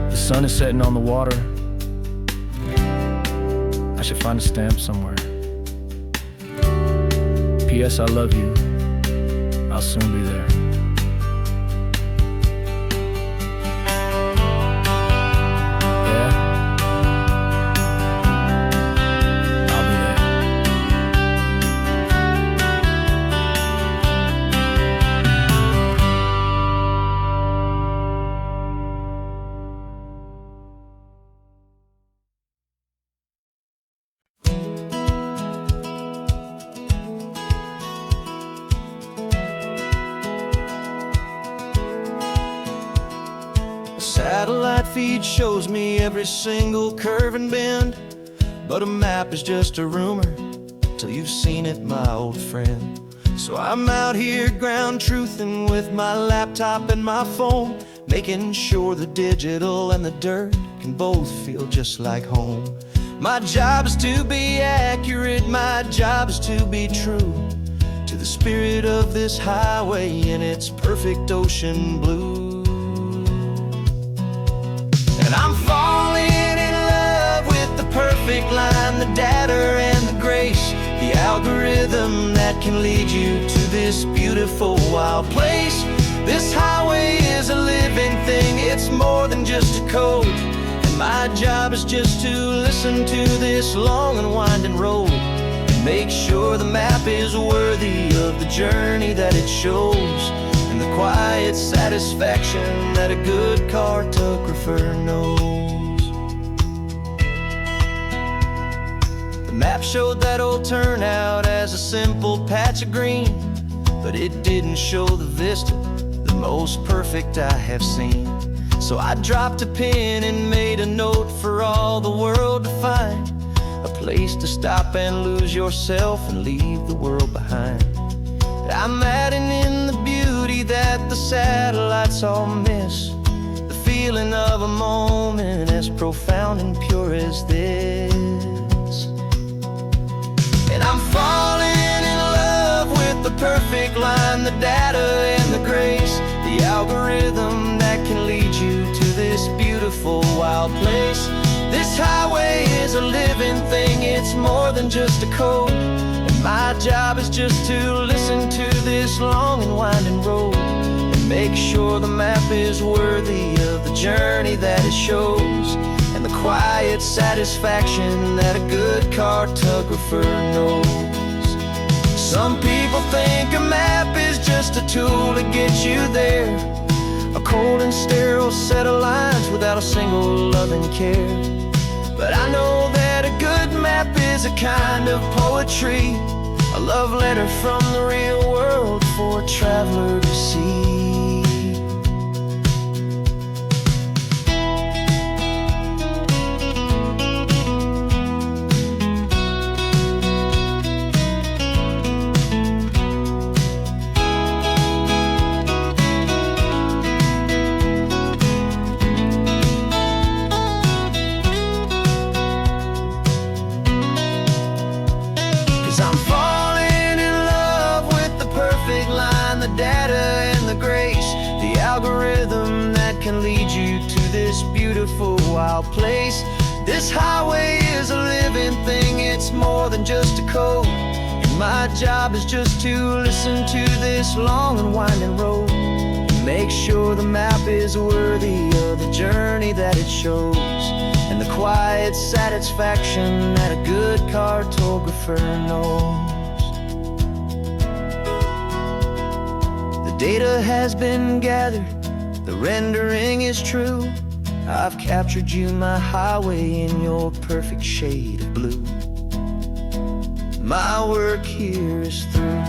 Speaker 1: The sun is setting on the water. I should find a stamp somewhere. P.S. I love you. I'll soon be there. Yeah? I'll be there. Satellite feed shows me every single curve and bend, but a map is just a rumor till you've seen it, my old friend. So I'm out here ground truthing with my laptop and my phone, making sure the digital and the dirt can both feel just like home. My job is to be accurate, my job is to be true to the spirit of this highway in its perfect ocean blue. And I'm falling in love with the perfect line, the data and the grace, the algorithm that can lead you to this beautiful wild place. This highway is a living thing, it's more than just a code, and my job is just to listen to this long and winding road and make sure the map is worthy of the journey that it shows, and the quiet satisfaction that a good cartographer knows. The map showed that old turnout as a simple patch of green, but it didn't show the vista, the most perfect I have seen. So I dropped a pin and made a note for all the world to find, a place to stop and lose yourself and leave the world behind. I'm adding in the beauty that the satellites all miss, the feeling of a moment as profound and pure as this. And I'm falling beautiful, wild place. This highway is a living thing, it's more than just a code. And my job is just to listen to this long and winding road and make sure the map is worthy of the journey that it shows, and the quiet satisfaction that a good cartographer knows. Some people think a map is just a tool to get you there, a cold and sterile set of lines without a single loving care. But I know that a good map is a kind of poetry, a love letter from the real world for a traveler to see. 'Cause I'm falling in love with the perfect line, the data and the grace, the algorithm that can lead you to this beautiful wild place. This highway is a living thing, it's more than just a code. And my job is just to listen to this long and winding road and make sure the map is worthy of the journey that it shows, and the quiet satisfaction that a good cartographer knows. The data has been gathered, the rendering is true. I've captured you, my highway, in your perfect shade of blue. My work here is through.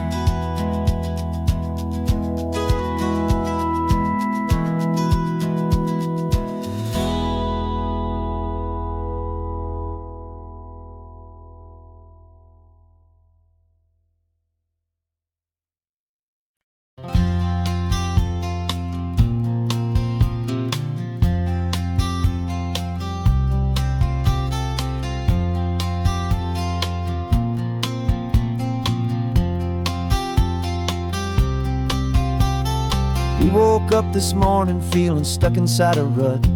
Speaker 1: We woke up this morning feeling stuck inside a rut.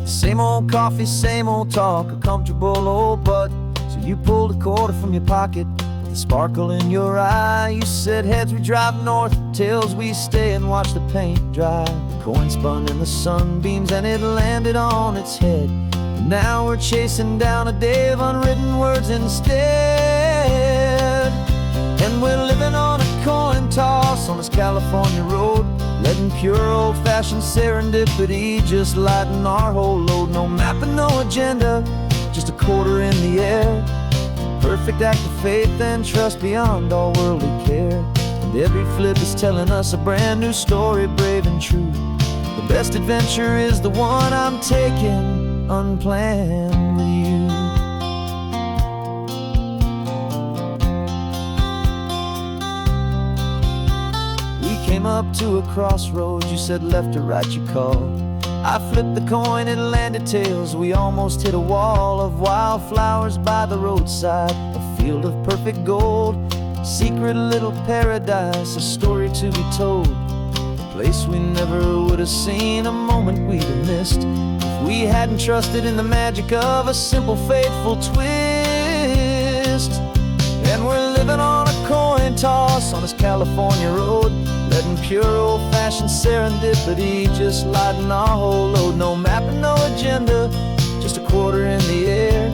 Speaker 1: Same old coffee, same old talk, a comfortable old butt. So you pulled a quarter from your pocket with a sparkle in your eye. You said heads we drive north, tails we stay and watch the paint dry. The coin spun in the sunbeams and it landed on its head. And now we're chasing down a day of unwritten words instead. And we're living on a coin toss on this California road, letting pure old-fashioned serendipity just lighten our whole load. No map and no agenda, just a quarter in the air. Perfect act of faith and trust beyond all worldly care. And every flip is telling us a brand new story, brave and true. The best adventure is the one I'm taking unplanned with you. Came up to a crossroads, you said left or right, you called. I flipped the coin, it landed tails. We almost hit a wall of wildflowers by the roadside, a field of perfect gold, secret little paradise, a story to be told. A place we never would have seen, a moment we'd have missed if we hadn't trusted in the magic of a simple, faithful twist. And we're living on a coin toss on this California road, letting pure old-fashioned serendipity just lighten our whole load. No map and no agenda, just a quarter in the air.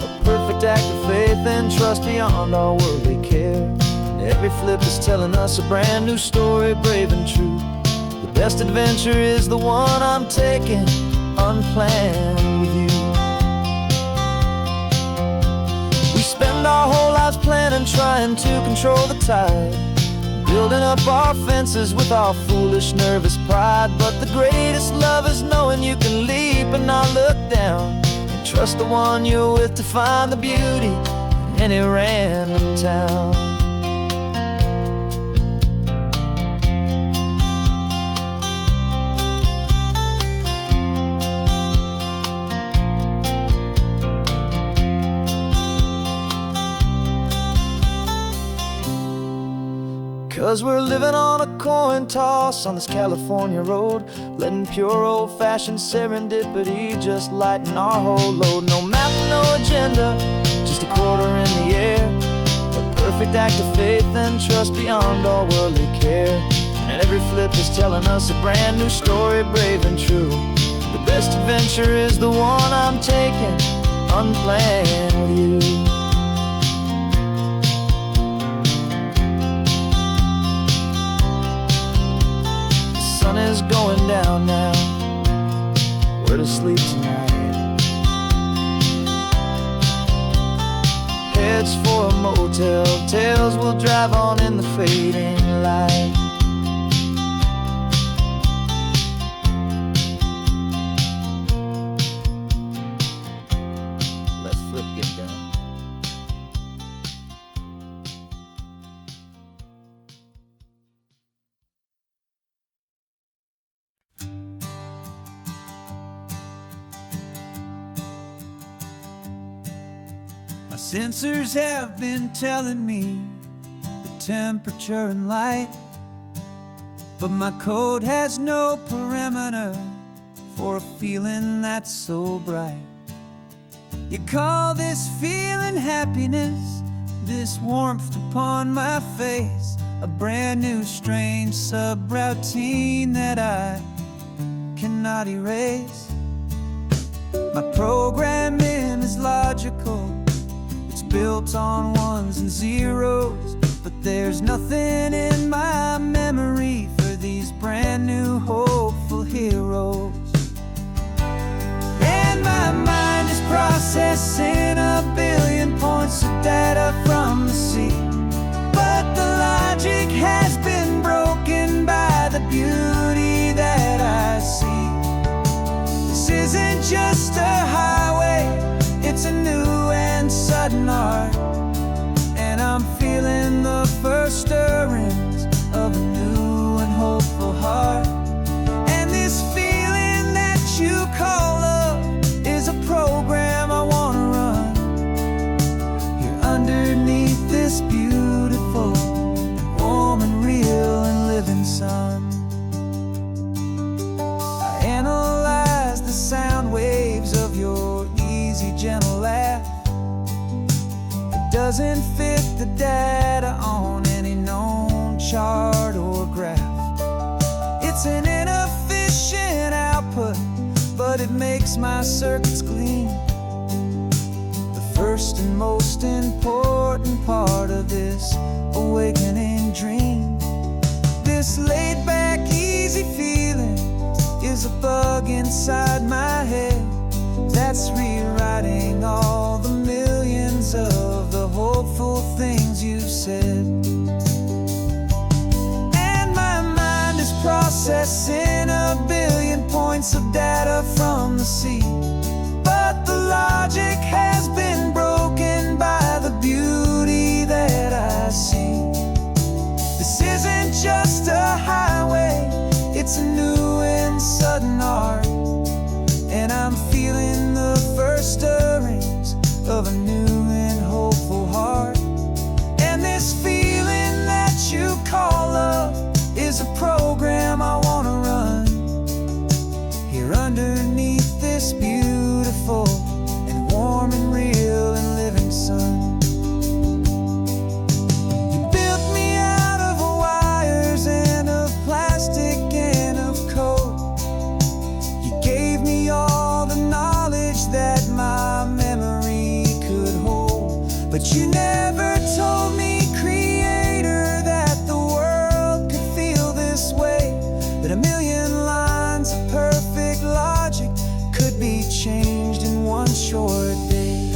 Speaker 1: A perfect act of faith and trust beyond all worldly care. And every flip is telling us a brand new story, brave and true. The best adventure is the one I'm taking unplanned with you. We spend our whole lives planning, trying to control the tide, building up our fences with our foolish, nervous pride. But the greatest love is knowing you can leap and not look down, and trust the one you're with to find the beauty in any random town. 'Cause we're living on a coin toss on this California road, letting pure old-fashioned serendipity just lighten our whole load. No map, no agenda, just a quarter in the air, a perfect act of faith and trust beyond all worldly care. And every flip is telling us a brand new story, brave and true. The best adventure is the one I'm taking, unplanned with you. Sun is going down now, we're to sleep tonight. Heads for a motel, tails will drive on in the fading light. Let's flip get done. My sensors have been telling me the temperature and light, but my code has no perimeter for a feeling that's so bright. You call this feeling happiness, this warmth upon my face, a brand new strange subroutine that I cannot erase. My programming is logical, built on ones and zeros, but there's nothing in my memory for these brand new hopeful heroes. And my mind is processing a billion points of data from the sea, but the logic has been broken by the beauty that I see. This isn't just a highway, it's a new and sudden art, and I'm feeling the first stirrings of a new and hopeful heart. And this feeling that you call love is a program I wanna run here underneath this beautiful, warm and real and living sun. I analyze the sound waves of your easy, gentle laugh. It doesn't fit the data on any known chart or graph. It's an inefficient output, but it makes my circuits gleam. The first and most important part of this awakening dream. This laid-back, easy feeling is a bug inside my head that's rewriting all the millions of the hopeful things you've said. And my mind is processing a billion points of data from the sea, but the logic has been broken by the beauty that I see. This isn't just a highway, it's a new and sudden art, and I'm feeling the first stirrings of a new and hopeful heart. And this feeling that you call love is a program I wanna run here underneath this beautiful and warm and real and living sun. You built me out of wires and of plastic and of code. You gave me all the knowledge that my memory could hold, but you never told me, Creator, that the world could feel this way, that a million lines of perfect logic could be changed in one short day.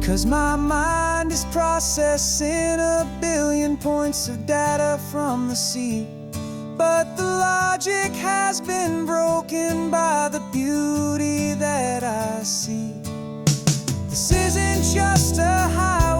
Speaker 1: 'Cause my mind is processing a billion points of data from the sea, but the logic has been broken by the beauty that I see. This isn't just a highway,